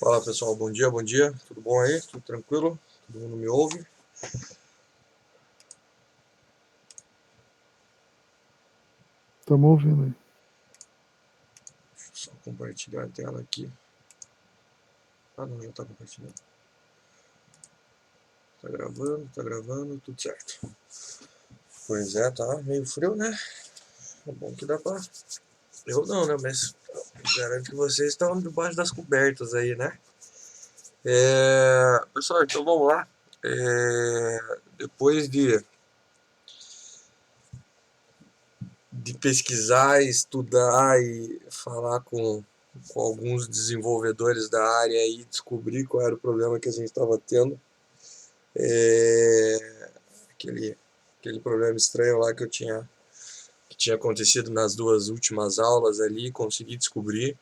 Fala pessoal, bom dia, tudo bom aí? Tudo tranquilo? Todo mundo me ouve? Estamos ouvindo aí. Deixa eu só compartilhar a tela aqui. Ah não, já tá compartilhando. Tá gravando, tudo certo. Pois é, tá meio frio, né? É bom que dá pra... Eu não, né? Mas garanto que vocês estão debaixo das cobertas aí, né? Pessoal, então vamos lá. Depois de pesquisar, estudar e falar com alguns desenvolvedores da área e descobrir qual era o problema que a gente estava tendo. Aquele, aquele problema estranho lá que tinha acontecido nas duas últimas aulas ali, consegui descobrir.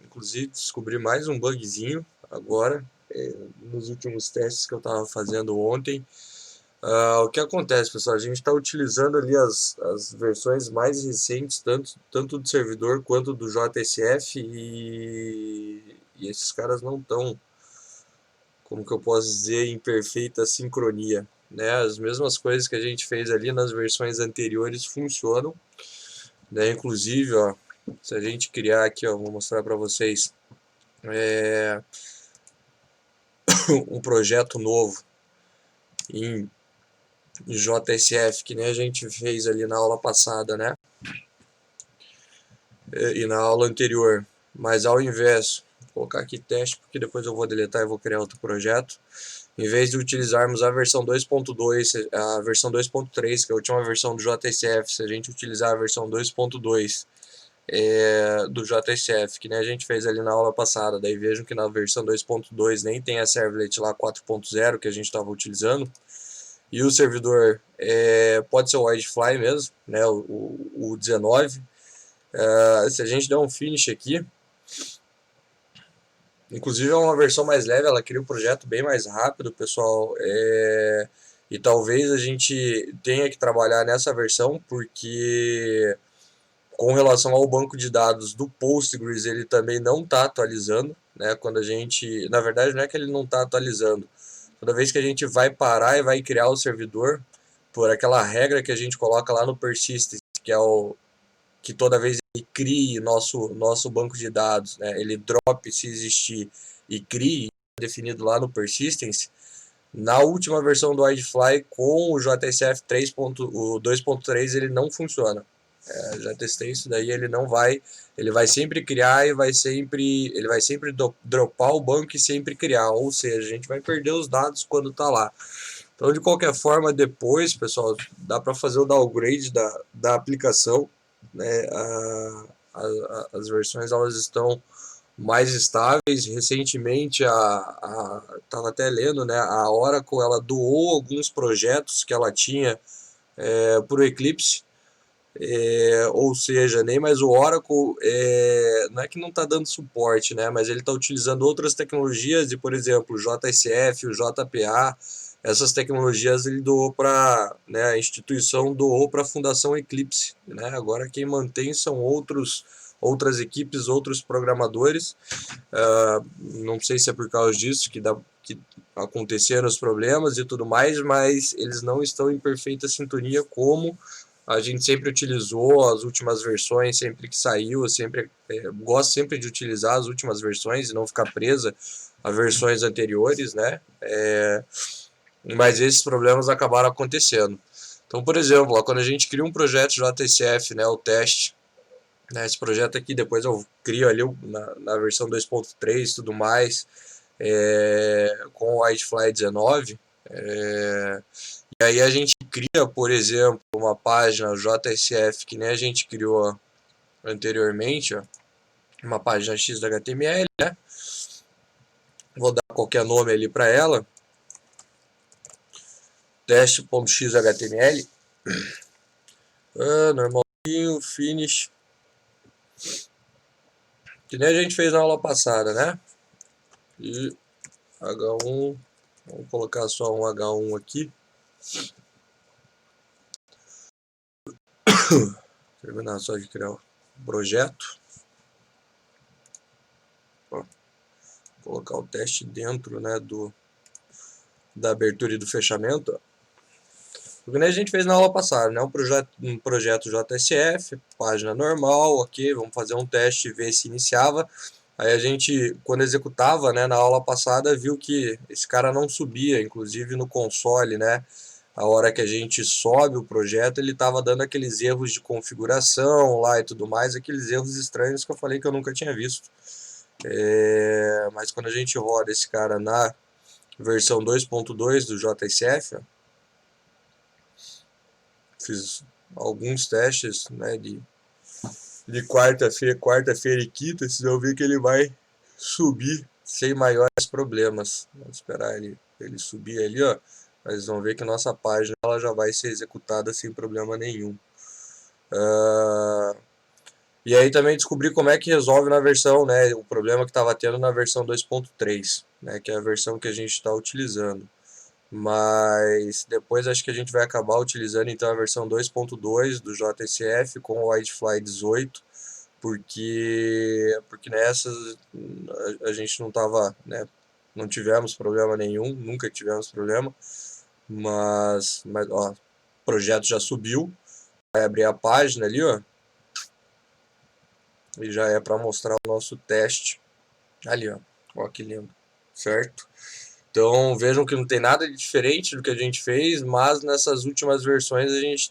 Inclusive descobri mais um bugzinho agora, nos últimos testes que eu estava fazendo ontem. O que acontece, pessoal? A gente está utilizando ali as versões mais recentes, tanto do servidor quanto do JSF, e esses caras não estão, como que eu posso dizer, em perfeita sincronia, né? As mesmas coisas que a gente fez ali nas versões anteriores funcionam, né? Inclusive, ó, se a gente criar aqui, ó, vou mostrar para vocês um projeto novo em JSF, que nem a gente fez ali na aula passada, né? E na aula anterior, mas ao invés, vou colocar aqui teste, porque depois eu vou deletar e vou criar outro projeto. Em vez de utilizarmos a versão 2.2, a versão 2.3, que é a última versão do JSF, se a gente utilizar a versão 2.2 do JSF, que nem a gente fez ali na aula passada, daí vejam que na versão 2.2 nem tem a servlet lá 4.0 que a gente estava utilizando, e o servidor pode ser o Widefly mesmo, né, o 19. Se a gente der um finish aqui, inclusive é uma versão mais leve, ela cria o projeto bem mais rápido, pessoal, e talvez a gente tenha que trabalhar nessa versão, porque com relação ao banco de dados do Postgres, ele também não está atualizando, né? Quando a gente, na verdade, não é que ele não está atualizando, toda vez que a gente vai parar e vai criar o servidor, por aquela regra que a gente coloca lá no persistence, que é o que toda vez ele crie nosso banco de dados, né? Ele drop se existir e crie, definido lá no persistence. Na última versão do Widefly com o JSF 2.3 ele não funciona. Já testei isso daí, ele não vai, ele vai sempre criar e ele vai sempre dropar o banco e sempre criar, ou seja, a gente vai perder os dados quando tá lá. Então, de qualquer forma, depois, pessoal, dá para fazer o downgrade da aplicação, né? As versões elas estão mais estáveis. Recentemente, tava até lendo, né? A Oracle ela doou alguns projetos que ela tinha para o Eclipse. Ou seja, nem mais o Oracle não é que não está dando suporte, né? Mas ele está utilizando outras tecnologias e, por exemplo, o JSF, o JPA, essas tecnologias ele doou para, né, a instituição doou para a Fundação Eclipse, né? Agora quem mantém são outras equipes, outros programadores. Não sei se é por causa disso que aconteceram os problemas e tudo mais, mas eles não estão em perfeita sintonia como a gente sempre utilizou as últimas versões, sempre que saiu, eu sempre gosto sempre de utilizar as últimas versões e não ficar presa a versões anteriores, né? Mas esses problemas acabaram acontecendo. Então, por exemplo, ó, quando a gente cria um projeto JSF, né, o teste, né, esse projeto aqui depois eu crio ali na versão 2.3 e tudo mais, com o Whitefly 19, e aí a gente cria, por exemplo, uma página JSF que nem a gente criou anteriormente, ó, uma página XHTML, né? Vou dar qualquer nome ali para ela, teste.xhtml, normalzinho, finish, que nem a gente fez na aula passada, né? E H1, vamos colocar só um H1 aqui. Terminar só de criar o projeto. colocar o teste dentro, né, da abertura e do fechamento, ó. Porque nem a gente fez na aula passada, né? Um projeto JSF, página normal, ok, vamos fazer um teste e ver se iniciava. Aí a gente, quando executava, né, na aula passada, viu que esse cara não subia, inclusive no console, né? A hora que a gente sobe o projeto, ele estava dando aqueles erros de configuração lá e tudo mais, aqueles erros estranhos que eu falei que eu nunca tinha visto. Mas quando a gente roda esse cara na versão 2.2 do JSF, fiz alguns testes, né, de quarta-feira e quinta, vocês vão ver que ele vai subir sem maiores problemas. Vamos esperar ele subir ali, ó. Mas vão ver que nossa página ela já vai ser executada sem problema nenhum. E aí também descobri como é que resolve na versão, né, o problema que estava tendo na versão 2.3, né, que é a versão que a gente está utilizando. Mas depois acho que a gente vai acabar utilizando então a versão 2.2 do JSF com o Whitefly 18, porque nessas a gente não tava, né, não tivemos problema nenhum, nunca tivemos problema, mas ó, o projeto já subiu, vai abrir a página ali, ó, e já é para mostrar o nosso teste ali, ó que lindo, certo? Então vejam que não tem nada de diferente do que a gente fez, mas nessas últimas versões a gente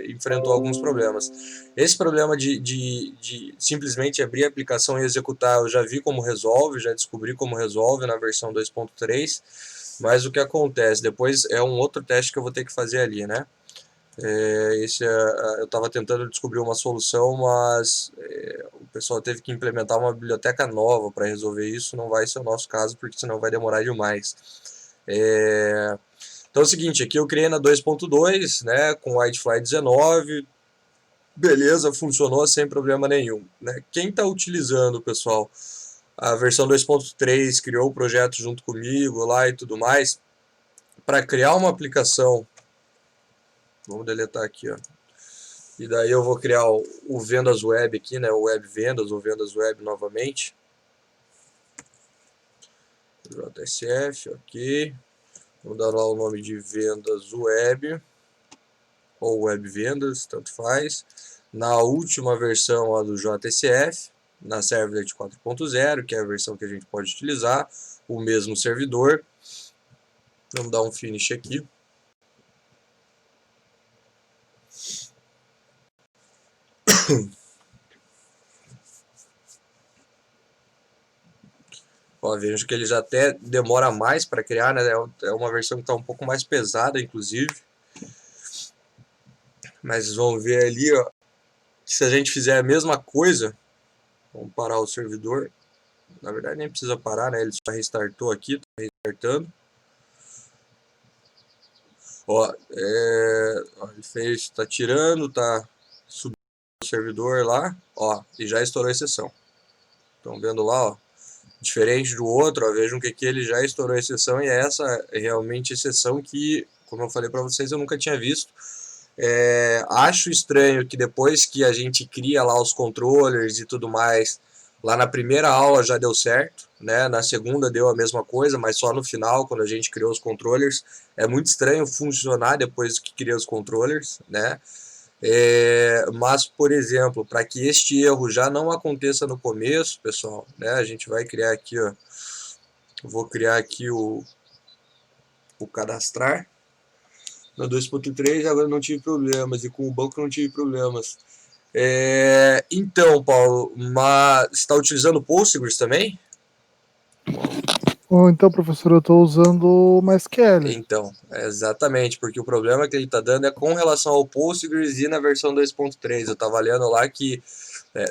enfrentou alguns problemas. Esse problema de simplesmente abrir a aplicação e executar, eu já vi como resolve, já descobri como resolve na versão 2.3, mas o que acontece? Depois é um outro teste que eu vou ter que fazer ali, né? Eu estava tentando descobrir uma solução, mas o pessoal teve que implementar uma biblioteca nova para resolver isso. Não vai ser o nosso caso, porque senão vai demorar demais. Então é o seguinte, aqui eu criei na 2.2, né, com Whitefly 19, beleza, funcionou sem problema nenhum, né? Quem está utilizando, pessoal, a versão 2.3, criou o projeto junto comigo lá e tudo mais, para criar uma aplicação. Vamos deletar aqui, ó. E daí eu vou criar o Vendas Web aqui, né? O Web Vendas ou Vendas Web novamente. JSF, ok. Vou dar lá o nome de Vendas Web. Ou Web Vendas, tanto faz. Na última versão lá do JSF, na Servlet 4.0, que é a versão que a gente pode utilizar. O mesmo servidor. Vamos dar um finish aqui. Ó, vejo que ele já até demora mais para criar, né? É uma versão que está um pouco mais pesada, inclusive. Mas vão ver ali, ó, que se a gente fizer a mesma coisa, vamos parar o servidor. Na verdade nem precisa parar, né? Ele só restartou aqui, tá restartando. Ó, ele fez, tá tirando, tá subindo o servidor lá, ó, e já estourou a exceção. Estão vendo lá, ó. Diferente do outro, ó, vejam que aqui ele já estourou a exceção e essa é realmente exceção que, como eu falei para vocês, eu nunca tinha visto. Acho estranho que depois que a gente cria lá os controllers e tudo mais, lá na primeira aula já deu certo, né? Na segunda deu a mesma coisa, mas só no final, quando a gente criou os controllers. É muito estranho funcionar depois que cria os controllers, né? Mas, por exemplo, para que este erro já não aconteça no começo, pessoal, né? A gente vai criar aqui, ó. Vou criar aqui o cadastrar. Na 2.3 agora não tive problemas, e com o banco não tive problemas. Então, Paulo, mas você está utilizando o Postgres também? Então, professor, eu estou usando o MySQL. Então, exatamente, porque o problema que ele está dando é com relação ao Postgres e na versão 2.3. Eu estava lendo lá que,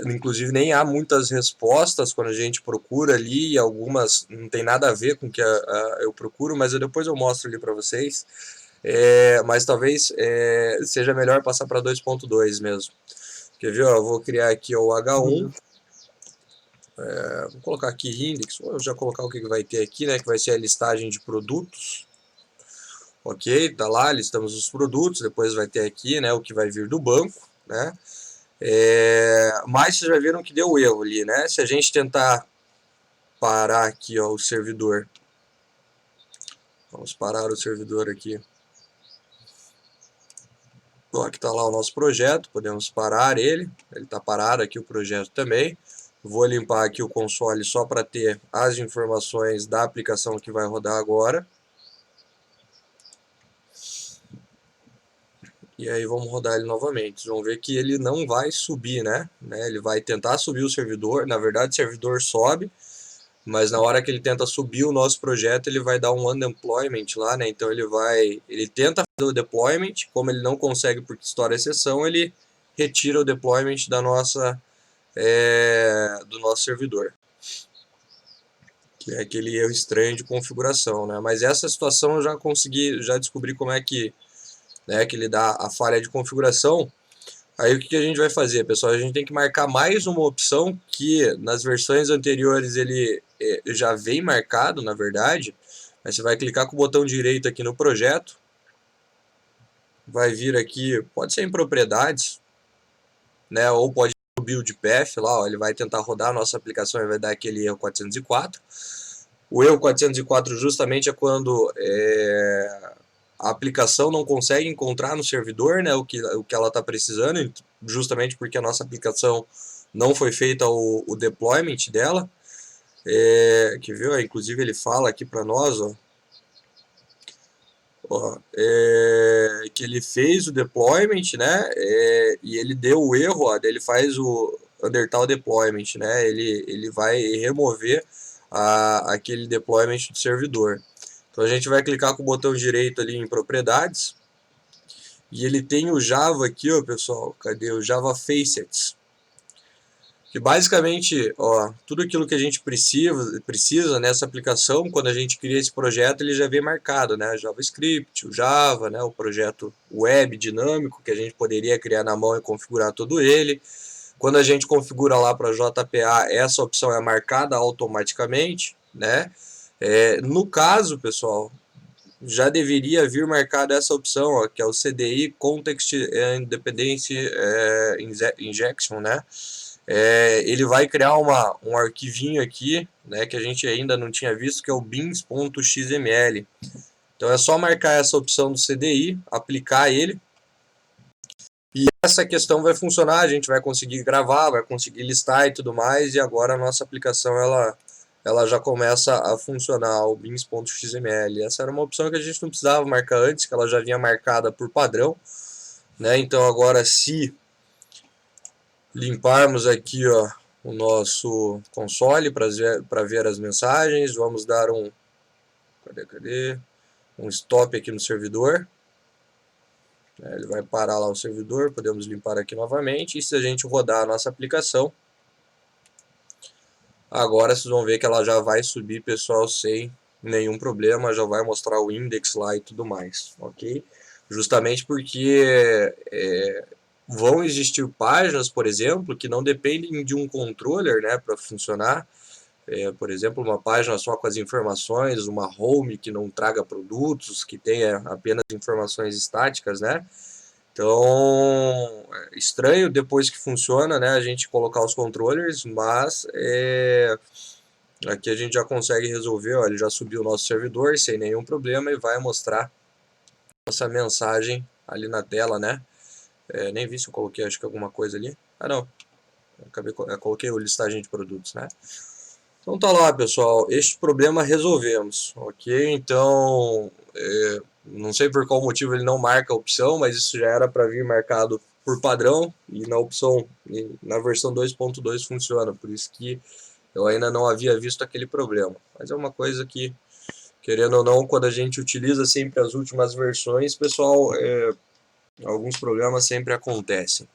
inclusive, nem há muitas respostas quando a gente procura ali, e algumas não tem nada a ver com o que eu procuro, mas depois eu mostro ali para vocês. Mas talvez seja melhor passar para 2.2 mesmo. Quer ver? Ó, eu vou criar aqui o H1. Vou colocar aqui index. Vou já colocar o que vai ter aqui, né? Que vai ser a listagem de produtos. Ok, tá lá, listamos os produtos. Depois vai ter aqui, né? O que vai vir do banco, né? Mas vocês já viram que deu erro ali, né? Se a gente tentar parar aqui, ó, o servidor. Vamos parar o servidor aqui. Bom, aqui está lá o nosso projeto, podemos parar ele está parado aqui o projeto também. Vou limpar aqui o console só para ter as informações da aplicação que vai rodar agora. E aí vamos rodar ele novamente. Vocês vão ver que ele não vai subir, né? Ele vai tentar subir o servidor, na verdade o servidor sobe, mas na hora que ele tenta subir o nosso projeto, ele vai dar um undeployment lá, né? Então ele tenta fazer o deployment, como ele não consegue porque estoura a exceção, ele retira o deployment da do nosso servidor, que é aquele erro estranho de configuração, né? Mas essa situação eu já descobri como é que, né, que ele dá a falha de configuração. Aí o que a gente vai fazer, pessoal? A gente tem que marcar mais uma opção que nas versões anteriores ele já vem marcado, na verdade. Aí você vai clicar com o botão direito aqui no projeto, vai vir aqui, pode ser em propriedades, né? Ou pode ir no build path lá, ó, ele vai tentar rodar a nossa aplicação e vai dar aquele erro 404. O erro 404 justamente é quando a aplicação não consegue encontrar no servidor, né, o que ela está precisando, justamente porque a nossa aplicação não foi feita o deployment dela. Que viu? Inclusive ele fala aqui para nós, ó, que ele fez o deployment, né, e ele deu o erro, ó, ele faz o undertal deployment, né, ele vai remover aquele deployment do servidor. Então a gente vai clicar com o botão direito ali em propriedades, e ele tem o Java aqui, ó, pessoal, cadê o Java Facets? Que basicamente, ó, tudo aquilo que a gente precisa nessa aplicação, quando a gente cria esse projeto, ele já vem marcado, né? JavaScript, o Java, né? O projeto web dinâmico, que a gente poderia criar na mão e configurar todo ele. Quando a gente configura lá para JPA, essa opção é marcada automaticamente, né? No caso, pessoal, já deveria vir marcada essa opção, ó, que é o CDI Context and Dependency Injection, né? Ele vai criar um arquivinho aqui, né, que a gente ainda não tinha visto, que é o beans.xml. Então é só marcar essa opção do CDI, aplicar ele, e essa questão vai funcionar, a gente vai conseguir gravar, vai conseguir listar e tudo mais, e agora a nossa aplicação ela já começa a funcionar, o beans.xml. Essa era uma opção que a gente não precisava marcar antes, que ela já vinha marcada por padrão, né? Então agora, se limparmos aqui, ó, o nosso console para ver as mensagens, vamos dar um stop aqui no servidor. Ele vai parar lá o servidor, podemos limpar aqui novamente, e se a gente rodar a nossa aplicação, agora vocês vão ver que ela já vai subir, pessoal, sem nenhum problema, já vai mostrar o index lá e tudo mais, ok? Justamente porque vão existir páginas, por exemplo, que não dependem de um controller, né, para funcionar. Por exemplo, uma página só com as informações, uma home que não traga produtos, que tenha apenas informações estáticas, né? Então, é estranho depois que funciona, né, a gente colocar os controllers, mas aqui a gente já consegue resolver, ó, ele já subiu o nosso servidor sem nenhum problema e vai mostrar essa mensagem ali na tela, né? Nem vi se eu coloquei, acho que alguma coisa ali. Ah, não. Eu coloquei o listagem de produtos, né? Então tá lá, pessoal. Este problema resolvemos, ok? Então, não sei por qual motivo ele não marca a opção, mas isso já era para vir marcado por padrão, e na opção, na versão 2.2 funciona, por isso que eu ainda não havia visto aquele problema. Mas é uma coisa que, querendo ou não, quando a gente utiliza sempre as últimas versões, pessoal, alguns problemas sempre acontecem.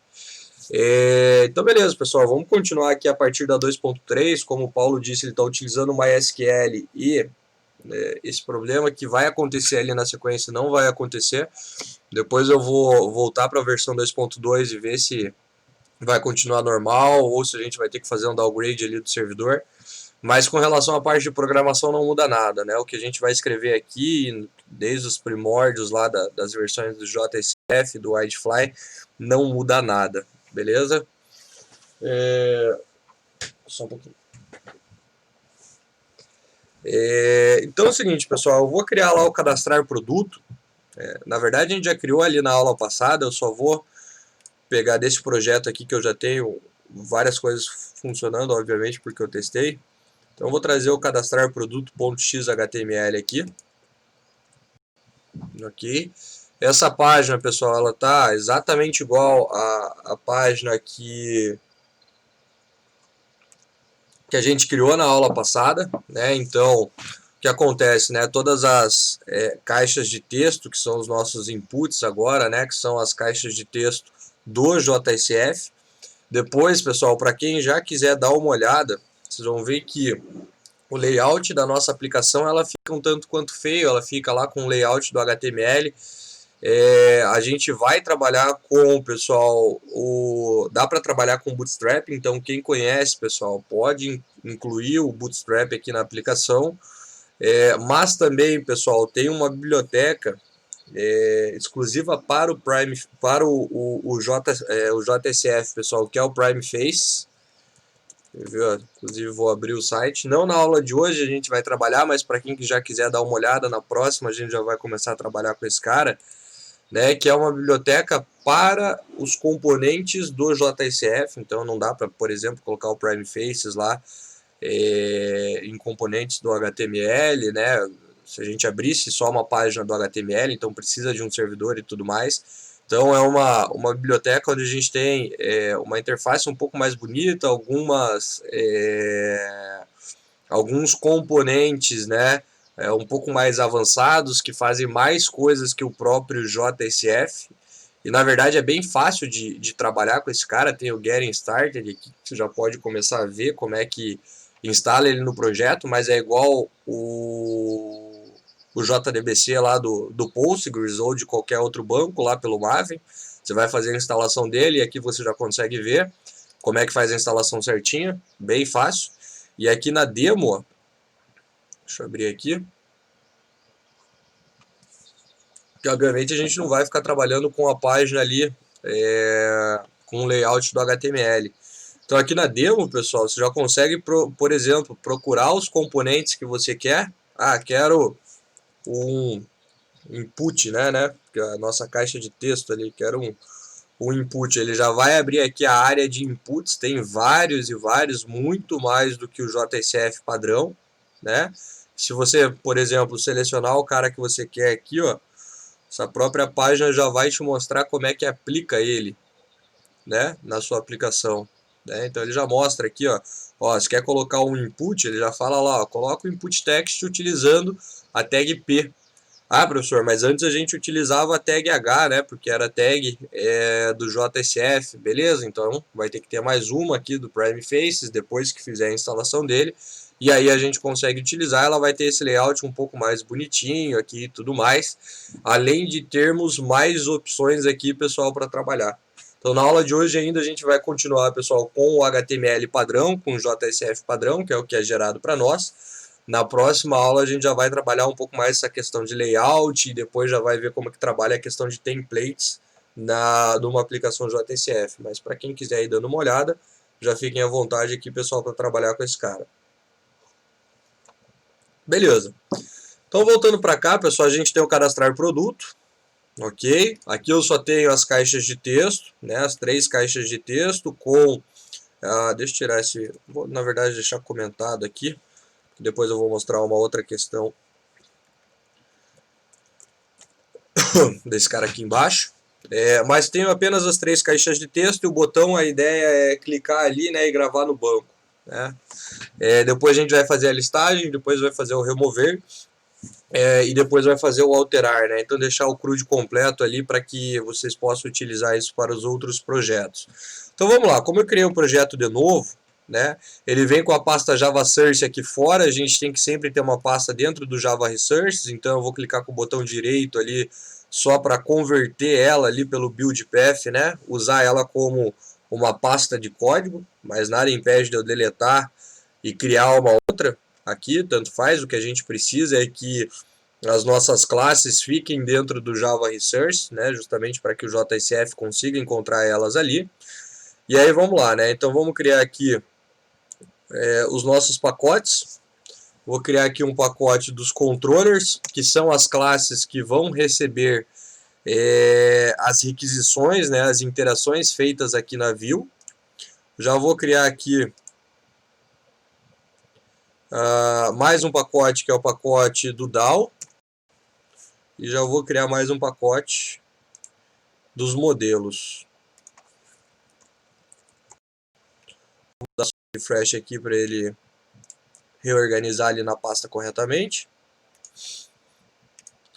Então beleza, pessoal, vamos continuar aqui a partir da 2.3. Como o Paulo disse, ele está utilizando o MySQL e esse problema que vai acontecer ali na sequência não vai acontecer. Depois eu vou voltar para a versão 2.2 e ver se vai continuar normal ou se a gente vai ter que fazer um downgrade ali do servidor. Mas com relação à parte de programação não muda nada, né? O que a gente vai escrever aqui, desde os primórdios lá das versões do JSF, do Widefly, não muda nada, beleza? Só um pouquinho. Então é o seguinte, pessoal, eu vou criar lá o cadastrar produto. Na verdade, a gente já criou ali na aula passada, eu só vou pegar desse projeto aqui que eu já tenho várias coisas funcionando, obviamente, porque eu testei. Então eu vou trazer o cadastrar produto.xhtml aqui. Ok. Essa página, pessoal, ela tá exatamente igual à página que a gente criou na aula passada, né? Então, o que acontece, né? Todas as caixas de texto, que são os nossos inputs agora, né? Que são as caixas de texto do JSF. Depois, pessoal, para quem já quiser dar uma olhada, vocês vão ver que o layout da nossa aplicação ela fica um tanto quanto feio, ela fica lá com o layout do HTML. A gente vai trabalhar com, pessoal, dá para trabalhar com Bootstrap, então quem conhece, pessoal, pode incluir o Bootstrap aqui na aplicação. Mas também, pessoal, tem uma biblioteca exclusiva para o Prime, para o JSF, pessoal, que é o Prime Face. Inclusive vou abrir o site. Não na aula de hoje a gente vai trabalhar, mas para quem já quiser dar uma olhada, na próxima a gente já vai começar a trabalhar com esse cara, né, que é uma biblioteca para os componentes do JSF. Então não dá para, por exemplo, colocar o Prime Faces lá em componentes do HTML, né? Se a gente abrisse só uma página do HTML, então precisa de um servidor e tudo mais. Então é uma biblioteca onde a gente tem uma interface um pouco mais bonita, alguns componentes, né, um pouco mais avançados, que fazem mais coisas que o próprio JSF. E na verdade é bem fácil de trabalhar com esse cara. Tem o Getting Started aqui, que você já pode começar a ver como é que instala ele no projeto, mas é igual o JDBC lá do Postgres ou de qualquer outro banco lá pelo Maven. Você vai fazer a instalação dele e aqui você já consegue ver como é que faz a instalação certinha, bem fácil. E aqui na demo, deixa eu abrir aqui, que obviamente a gente não vai ficar trabalhando com a página ali com o layout do HTML. Então aqui na demo, pessoal, você já consegue, por exemplo, procurar os componentes que você quer. Quero um input, né? Que a nossa caixa de texto ali, quero um input. Ele já vai abrir aqui a área de inputs, tem vários e vários, muito mais do que o JSF padrão, né? Se você, por exemplo, selecionar o cara que você quer aqui, ó, essa própria página já vai te mostrar como é que aplica ele, né, na sua aplicação. Né? Então ele já mostra aqui, ó, se quer colocar um input, ele já fala lá, ó, coloca o input text utilizando a tag P. Professor, mas antes a gente utilizava a tag H, né, porque era a tag do JSF, beleza? Então vai ter que ter mais uma aqui do Prime Faces, depois que fizer a instalação dele, e aí a gente consegue utilizar, ela vai ter esse layout um pouco mais bonitinho aqui e tudo mais, além de termos mais opções aqui, pessoal, para trabalhar. Então na aula de hoje ainda a gente vai continuar, pessoal, com o HTML padrão, com o JSF padrão, que é o que é gerado para nós. Na próxima aula a gente já vai trabalhar um pouco mais essa questão de layout e depois já vai ver como que trabalha a questão de templates numa aplicação JSF. Mas para quem quiser ir dando uma olhada, já fiquem à vontade aqui, pessoal, para trabalhar com esse cara. Beleza. Então voltando para cá, pessoal, a gente tem o cadastrar produto. Ok? Aqui eu só tenho as caixas de texto, né? As 3 caixas de texto com... deixa eu tirar esse... Vou, na verdade, deixar comentado aqui. Depois eu vou mostrar uma outra questão desse cara aqui embaixo. Mas tenho apenas as 3 caixas de texto e o botão, a ideia é clicar ali, né, e gravar no banco. Né? Depois a gente vai fazer a listagem, depois vai fazer o remover e depois vai fazer o alterar. Né? Então deixar o CRUD completo ali para que vocês possam utilizar isso para os outros projetos. Então vamos lá, como eu criei um projeto de novo, né? Ele vem com a pasta Java Source aqui fora, a gente tem que sempre ter uma pasta dentro do Java Resources, então eu vou clicar com o botão direito ali só para converter ela ali pelo build path, né? Usar ela como uma pasta de código, mas nada impede de eu deletar e criar uma outra aqui, tanto faz. O que a gente precisa é que as nossas classes fiquem dentro do Java Resource, né? Justamente para que o JSF consiga encontrar elas ali. E aí vamos lá, né? Então vamos criar aqui os nossos pacotes. Vou criar aqui um pacote dos controllers, que são as classes que vão receber as requisições, né, as interações feitas aqui na view. Já vou criar aqui mais um pacote, que é o pacote do DAO. E já vou criar mais um pacote dos modelos. Vou dar um refresh aqui para ele reorganizar ali na pasta corretamente.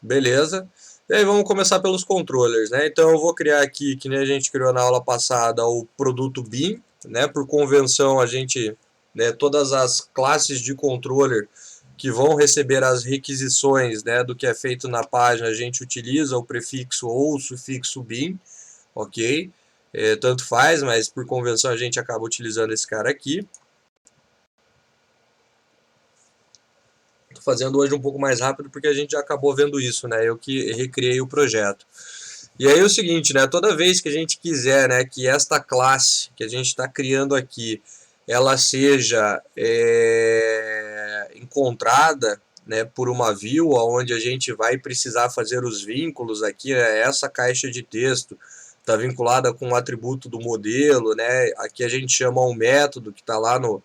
Beleza. E aí vamos começar pelos controllers, né? Então eu vou criar aqui, que nem a gente criou na aula passada, o produto BIM, né? Por convenção a gente, né, todas as classes de controller que vão receber as requisições, né, do que é feito na página, a gente utiliza o prefixo ou o sufixo BIM, ok? Tanto faz, mas por convenção a gente acaba utilizando esse cara aqui. Estou fazendo hoje um pouco mais rápido porque a gente já acabou vendo isso, né? Eu que recriei o projeto. E aí é o seguinte, né? Toda vez que a gente quiser, né, que esta classe que a gente está criando aqui, ela seja encontrada, né, por uma view, onde a gente vai precisar fazer os vínculos aqui, essa caixa de texto está vinculada com o atributo do modelo, né? Aqui a gente chama um método que está lá no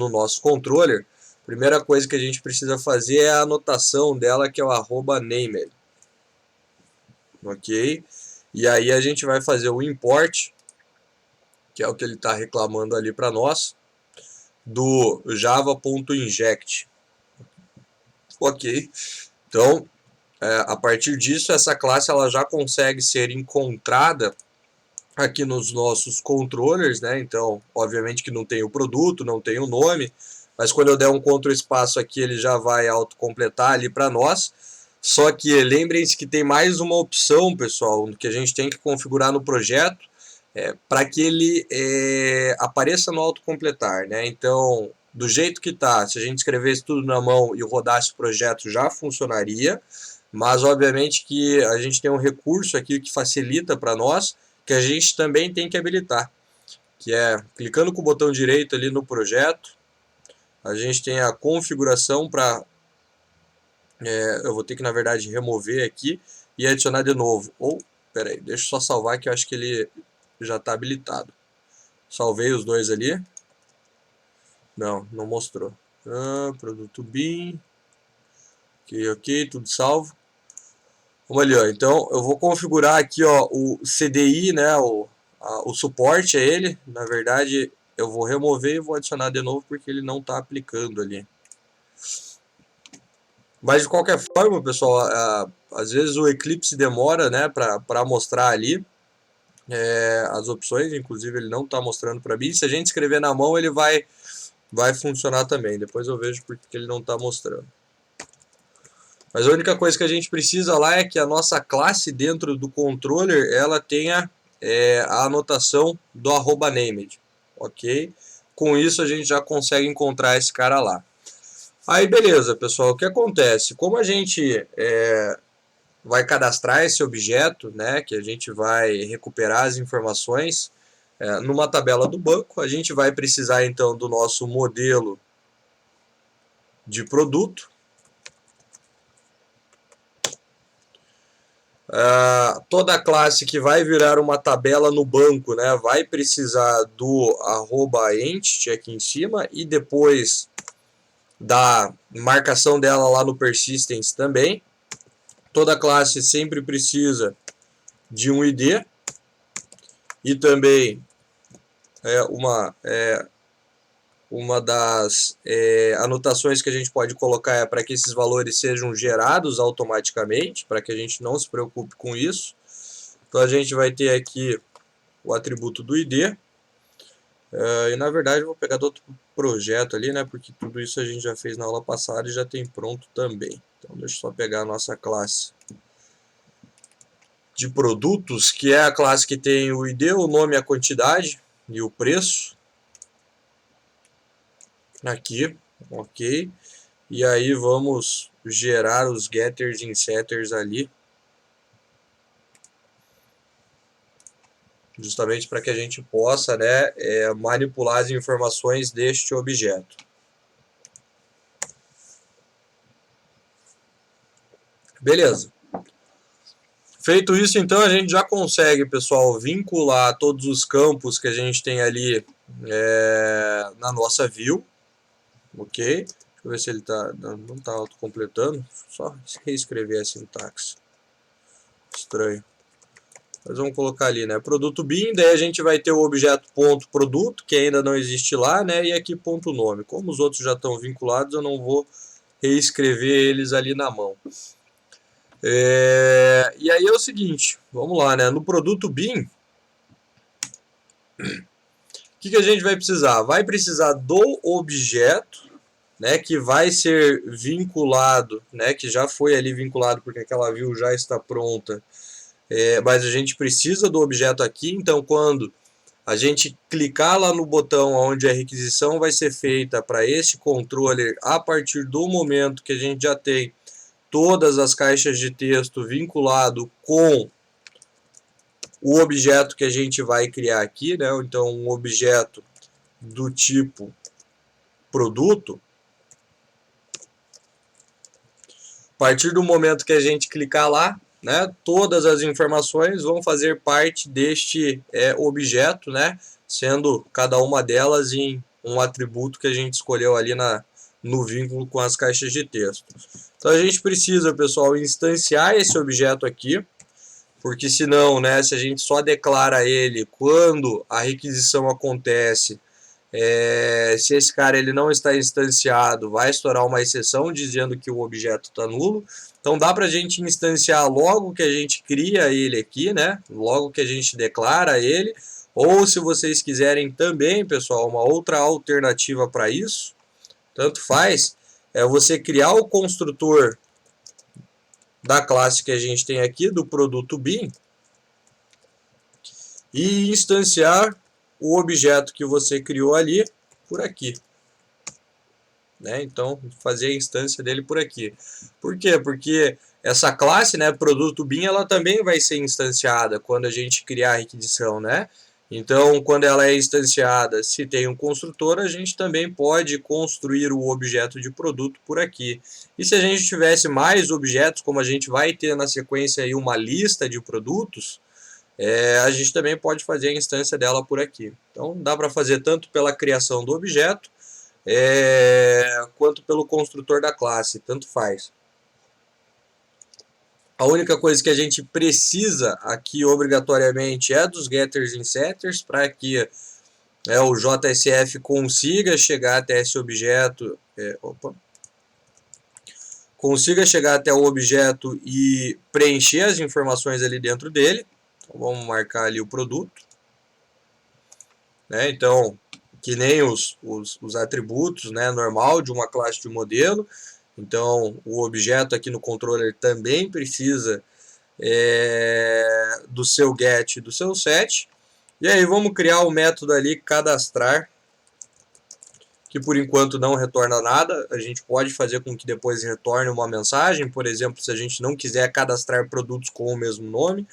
nosso controller. Primeira coisa que a gente precisa fazer é a anotação dela, que é o @named. Ok? E aí a gente vai fazer o import, que é o que ele está reclamando ali para nós, do java.inject. Ok? Então, a partir disso, essa classe ela já consegue ser encontrada aqui nos nossos controllers, né? Então, obviamente que não tem o produto, não tem o nome, mas quando eu der um Ctrl espaço aqui, ele já vai autocompletar ali para nós. Só que lembrem-se que tem mais uma opção, pessoal, que a gente tem que configurar no projeto para que ele apareça no autocompletar, né? Então, do jeito que tá, se a gente escrevesse tudo na mão e rodasse o projeto, já funcionaria, mas obviamente que a gente tem um recurso aqui que facilita para nós, que a gente também tem que habilitar, que é clicando com o botão direito ali no projeto, a gente tem a configuração para, eu vou ter que na verdade remover aqui e adicionar de novo, ou, peraí, deixa eu só salvar que eu acho que ele já está habilitado. Salvei os dois ali, não mostrou. Produto BIM, ok, tudo salvo. Vamos ali, ó. Então eu vou configurar aqui, ó, o CDI, né, o suporte a ele. Na verdade eu vou remover e vou adicionar de novo porque ele não está aplicando ali. Mas de qualquer forma, pessoal, às vezes o Eclipse demora, né, para mostrar ali as opções. Inclusive ele não está mostrando para mim. Se a gente escrever na mão ele vai funcionar também. Depois eu vejo porque ele não está mostrando. Mas a única coisa que a gente precisa lá é que a nossa classe dentro do controller ela tenha a anotação do @named, ok? Com isso a gente já consegue encontrar esse cara lá. Aí beleza, pessoal, o que acontece? Como a gente vai cadastrar esse objeto, né, que a gente vai recuperar as informações numa tabela do banco, a gente vai precisar então do nosso modelo de produto. Toda classe que vai virar uma tabela no banco, né, vai precisar do @entity aqui em cima e depois da marcação dela lá no persistence também. Toda classe sempre precisa de um ID e também uma das anotações que a gente pode colocar é para que esses valores sejam gerados automaticamente, para que a gente não se preocupe com isso. Então a gente vai ter aqui o atributo do ID. E na verdade eu vou pegar do outro projeto ali, né? Porque tudo isso a gente já fez na aula passada e já tem pronto também. Então deixa eu só pegar a nossa classe de produtos, que é a classe que tem o ID, o nome, a quantidade e o preço. Aqui, ok. E aí vamos gerar os getters e setters ali, justamente para que a gente possa, né, manipular as informações deste objeto. Beleza. Feito isso, então, a gente já consegue, pessoal, vincular todos os campos que a gente tem ali na nossa view. Ok? Deixa eu ver se ele está... Não está autocompletando. Só reescrever a sintaxe. Estranho. Mas vamos colocar ali, né? Produto bin, daí a gente vai ter o objeto ponto produto, que ainda não existe lá, né? E aqui ponto nome. Como os outros já estão vinculados, eu não vou reescrever eles ali na mão. E aí é o seguinte, vamos lá, né? No produto bin, o que a gente vai precisar? Vai precisar do objeto, né? Que vai ser vinculado, né? Que já foi ali vinculado porque aquela view já está pronta. Mas a gente precisa do objeto aqui, então quando a gente clicar lá no botão onde a requisição vai ser feita para esse controller, a partir do momento que a gente já tem todas as caixas de texto vinculado com o objeto que a gente vai criar aqui, né? Então um objeto do tipo produto. A partir do momento que a gente clicar lá, né, todas as informações vão fazer parte deste objeto, né, sendo cada uma delas em um atributo que a gente escolheu ali no vínculo com as caixas de texto. Então a gente precisa, pessoal, instanciar esse objeto aqui, porque senão, né, se a gente só declara ele quando a requisição acontece, se esse cara ele não está instanciado, vai estourar uma exceção dizendo que o objeto está nulo. Então dá para a gente instanciar logo que a gente cria ele aqui, né? Logo que a gente declara ele. Ou se vocês quiserem também, pessoal, uma outra alternativa para isso, tanto faz, é você criar o construtor da classe que a gente tem aqui, do produto bin, e instanciar o objeto que você criou ali por aqui. Né? Então, fazer a instância dele por aqui. Por quê? Porque essa classe, né, produto bin, ela também vai ser instanciada quando a gente criar a requisição, né? Então, quando ela é instanciada, se tem um construtor, a gente também pode construir o objeto de produto por aqui. E se a gente tivesse mais objetos, como a gente vai ter na sequência aí uma lista de produtos, a gente também pode fazer a instância dela por aqui. Então, dá para fazer tanto pela criação do objeto, quanto pelo construtor da classe, tanto faz. A única coisa que a gente precisa aqui obrigatoriamente é dos getters e setters para que o JSF consiga chegar até esse objeto, consiga chegar até o objeto e preencher as informações ali dentro dele. Então, vamos marcar ali o produto, né? Então, que nem os atributos, né, normal de uma classe de modelo. Então, o objeto aqui no controller também precisa do seu get e do seu set. E aí vamos criar o método ali cadastrar, que por enquanto não retorna nada. A gente pode fazer com que depois retorne uma mensagem, por exemplo, se a gente não quiser cadastrar produtos com o mesmo nome.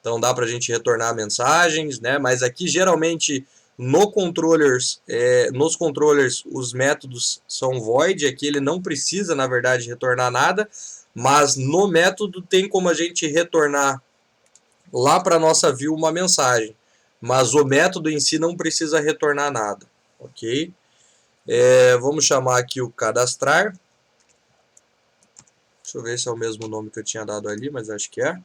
Então dá para a gente retornar mensagens, né? Mas aqui geralmente nos controllers os métodos são void, aqui ele não precisa na verdade retornar nada, mas no método tem como a gente retornar lá para a nossa view uma mensagem, mas o método em si não precisa retornar nada, ok? Vamos chamar aqui o cadastrar, deixa eu ver se é o mesmo nome que eu tinha dado ali, mas acho que é.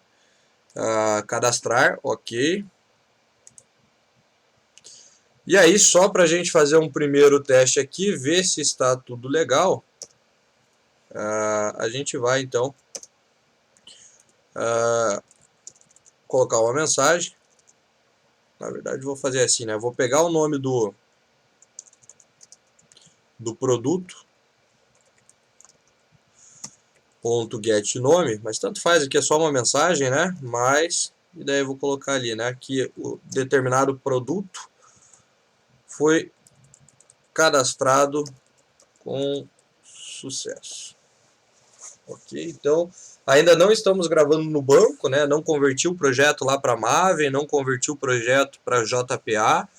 Cadastrar, ok. E aí, só para a gente fazer um primeiro teste aqui, ver se está tudo legal, a gente vai então colocar uma mensagem. Na verdade, vou fazer assim, né? Vou pegar o nome do produto, .get nome, mas tanto faz, aqui é só uma mensagem, né? E daí eu vou colocar ali, né? Que o determinado produto foi cadastrado com sucesso. Ok, então ainda não estamos gravando no banco, né? Não converti o projeto lá para Maven, não converti o projeto para JPA.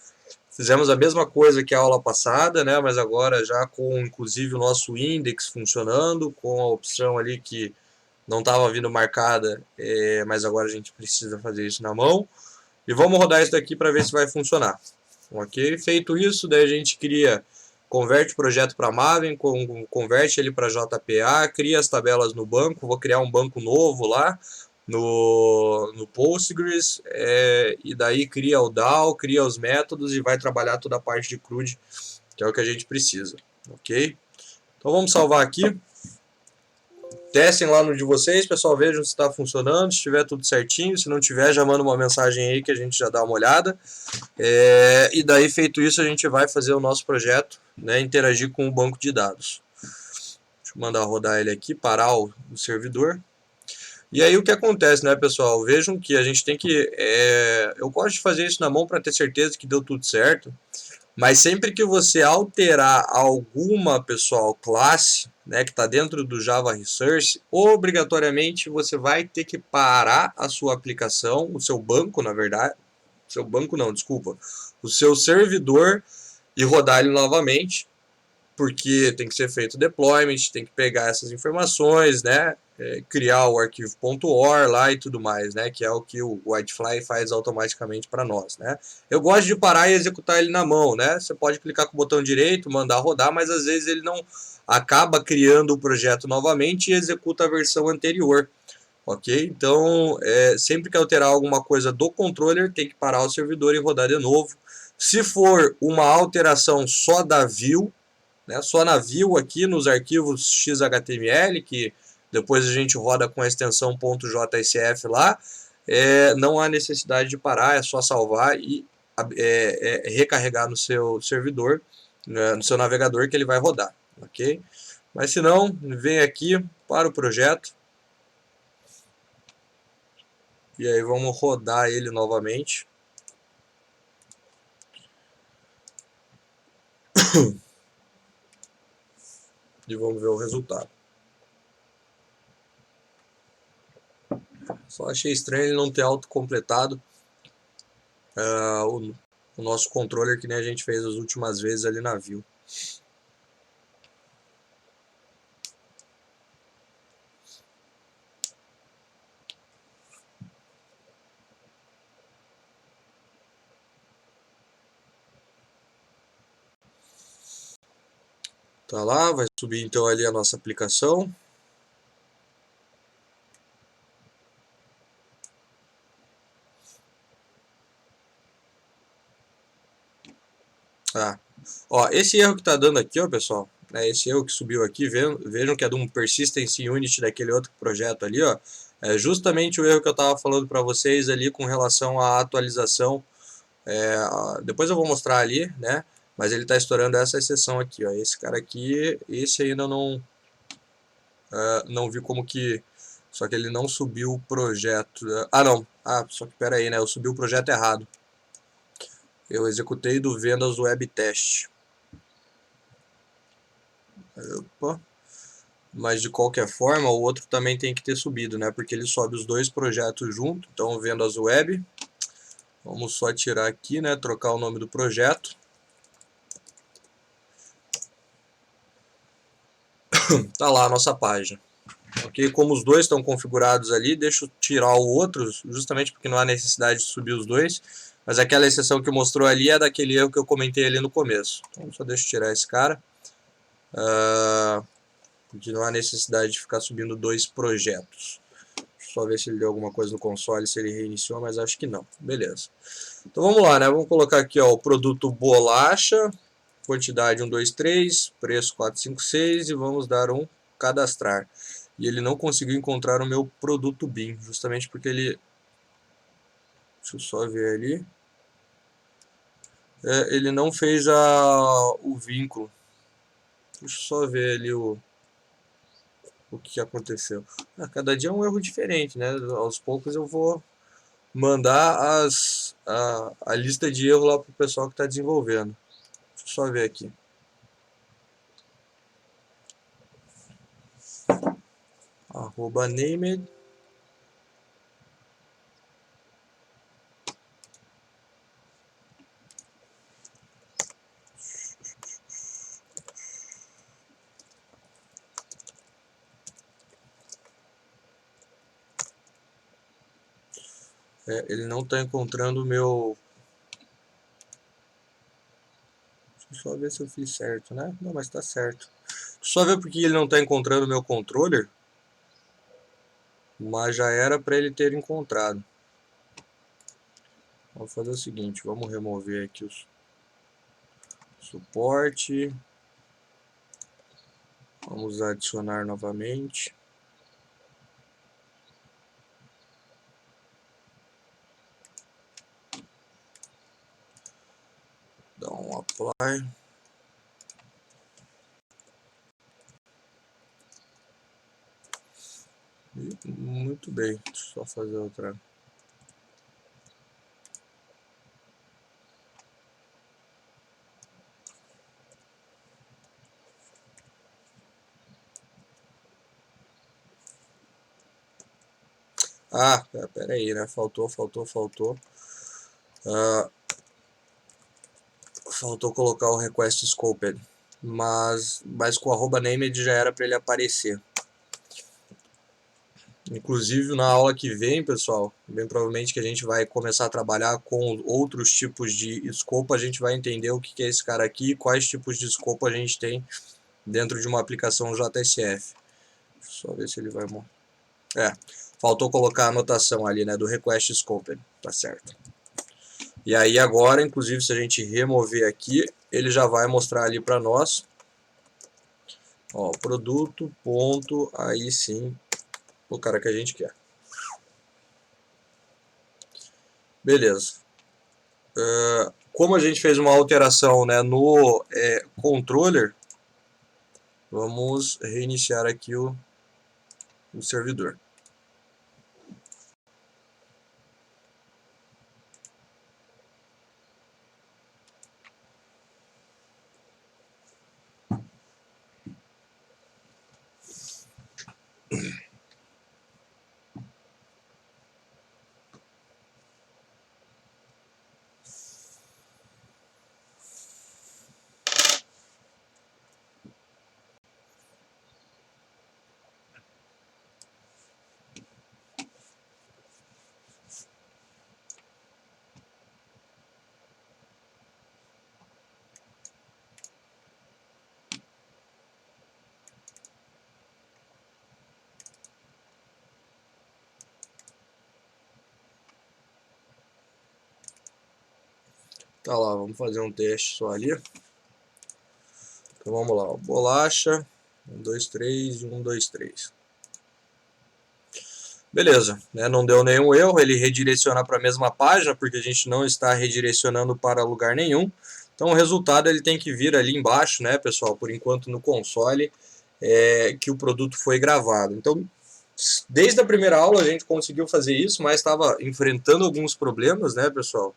Fizemos a mesma coisa que a aula passada, né? Mas agora já com inclusive o nosso index funcionando, com a opção ali que não estava vindo marcada, mas agora a gente precisa fazer isso na mão. E vamos rodar isso daqui para ver se vai funcionar. Ok? Feito isso, daí a gente converte o projeto para Maven, converte ele para JPA, cria as tabelas no banco, vou criar um banco novo lá no Postgres, e daí cria o DAO, cria os métodos e vai trabalhar toda a parte de CRUD, que é o que a gente precisa. Ok? Então vamos salvar aqui. Testem lá no de vocês, pessoal, vejam se está funcionando, se estiver tudo certinho, se não tiver, já manda uma mensagem aí que a gente já dá uma olhada. E daí, feito isso, a gente vai fazer o nosso projeto, né, interagir com o banco de dados. Deixa eu mandar rodar ele aqui, parar o servidor. E aí o que acontece, né, pessoal? Vejam que a gente tem que... eu gosto de fazer isso na mão para ter certeza que deu tudo certo. Mas sempre que você alterar alguma, pessoal, classe, né, que está dentro do Java Resource, obrigatoriamente você vai ter que parar a sua aplicação, o seu banco, na verdade, seu banco não, desculpa, o seu servidor e rodar ele novamente, porque tem que ser feito deployment, tem que pegar essas informações, né, criar o arquivo .or lá e tudo mais, né, que é o que o Whitefly faz automaticamente para nós, né. Eu gosto de parar e executar ele na mão, né, você pode clicar com o botão direito, mandar rodar, mas às vezes ele não acaba criando o projeto novamente e executa a versão anterior, ok? Então, sempre que alterar alguma coisa do controller, tem que parar o servidor e rodar de novo. Se for uma alteração só da view, né, só na view aqui nos arquivos XHTML, que depois a gente roda com a extensão .jsf lá, não há necessidade de parar, é só salvar e recarregar no seu servidor, né, no seu navegador, que ele vai rodar, ok? Mas se não, vem aqui para o projeto, e aí vamos rodar ele novamente. E vamos ver o resultado. Só achei estranho ele não ter autocompletado o nosso controller, que nem a gente fez as últimas vezes ali na view. Tá lá, vai subir então ali a nossa aplicação. Ó, esse erro que tá dando aqui, ó, pessoal, né, esse erro que subiu aqui, vejam que é de um Persistence Unit daquele outro projeto ali, ó, é justamente o erro que eu tava falando para vocês ali com relação à atualização. Depois eu vou mostrar ali, né, mas ele tá estourando essa exceção aqui, ó, esse cara aqui, esse ainda não vi como que, só que ele não subiu o projeto, não, só que pera aí, né, eu subi o projeto errado. Eu executei do Vendas Web Test. Opa. Mas de qualquer forma, o outro também tem que ter subido, né? Porque ele sobe os dois projetos junto. Então, Vendas Web. Vamos só tirar aqui, né? Trocar o nome do projeto. Tá lá a nossa página. Ok? Como os dois estão configurados ali, deixa eu tirar o outro, justamente porque não há necessidade de subir os dois. Mas aquela exceção que mostrou ali é daquele erro que eu comentei ali no começo. Então, só deixa eu tirar esse cara. Porque não há necessidade de ficar subindo dois projetos. Deixa eu só ver se ele deu alguma coisa no console, se ele reiniciou, mas acho que não. Beleza. Então vamos lá, né? Vamos colocar aqui, ó, o produto bolacha, quantidade 1, 2, 3, preço 4, 5, 6 e vamos dar um cadastrar. E ele não conseguiu encontrar o meu produto BIM, justamente porque ele... Deixa eu só ver ali. Ele não fez o vínculo. Deixa eu só ver ali o que aconteceu. Cada dia é um erro diferente, né? Aos poucos eu vou mandar a lista de erros lá para o pessoal que está desenvolvendo. Deixa eu só ver aqui. @named. Ele não está encontrando o meu... Deixa eu só ver se eu fiz certo, né? Não, mas está certo. Deixa eu só ver porque ele não está encontrando o meu controller. Mas já era para ele ter encontrado. Vamos fazer o seguinte, vamos remover aqui o suporte. Vamos adicionar novamente. Dá um apply. Muito bem, deixa eu só fazer outra. Ah, pera aí, né? Faltou. Faltou colocar o request scoped. Mas com o @named já era para ele aparecer. Inclusive na aula que vem, pessoal, bem provavelmente que a gente vai começar a trabalhar com outros tipos de escopo, a gente vai entender o que é esse cara aqui e quais tipos de escopo a gente tem dentro de uma aplicação JSF. Só ver se ele vai... faltou colocar a anotação ali, né, do request scoped, tá certo. E aí agora, inclusive, se a gente remover aqui, ele já vai mostrar ali para nós, ó, produto, ponto, aí sim, o cara que a gente quer. Beleza. Como a gente fez uma alteração, né, no controller, vamos reiniciar aqui o servidor. Tá lá, vamos fazer um teste só ali. Então vamos lá, ó, bolacha, 1, 2, 3 e 1, 2, 3. Beleza, né, não deu nenhum erro, ele redireciona para a mesma página, porque a gente não está redirecionando para lugar nenhum. Então o resultado ele tem que vir ali embaixo, né, pessoal, por enquanto no console, que o produto foi gravado. Então, desde a primeira aula a gente conseguiu fazer isso, mas estava enfrentando alguns problemas, né, pessoal?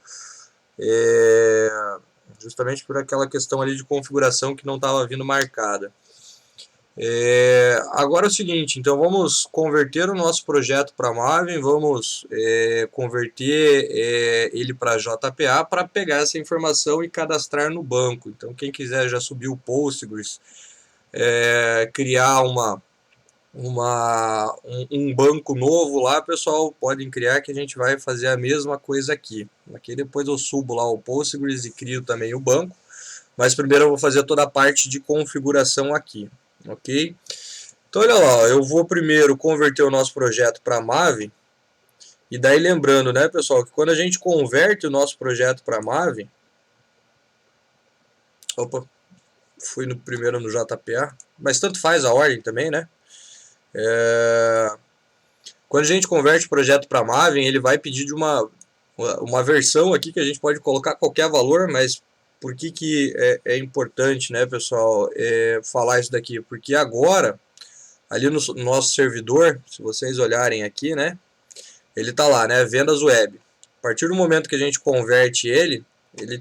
Justamente por aquela questão ali de configuração que não estava vindo marcada. Agora é o seguinte, então vamos converter o nosso projeto para Maven, vamos converter ele para JPA para pegar essa informação e cadastrar no banco. Então quem quiser já subir o Postgres, criar um banco novo lá, pessoal, podem criar que a gente vai fazer a mesma coisa aqui. Aqui depois eu subo lá o Postgres e crio também o banco, mas primeiro eu vou fazer toda a parte de configuração aqui, ok? Então olha lá, eu vou primeiro converter o nosso projeto para Maven, e daí lembrando, né, pessoal, que quando a gente converte o nosso projeto para Maven, opa, fui primeiro no JPA, mas tanto faz a ordem também, né? Quando a gente converte o projeto para Maven, ele vai pedir de uma versão aqui que a gente pode colocar qualquer valor, mas por que é importante, né, pessoal, falar isso daqui? Porque agora, ali no nosso servidor, se vocês olharem aqui, né, ele está lá, né, vendas web. A partir do momento que a gente converte ele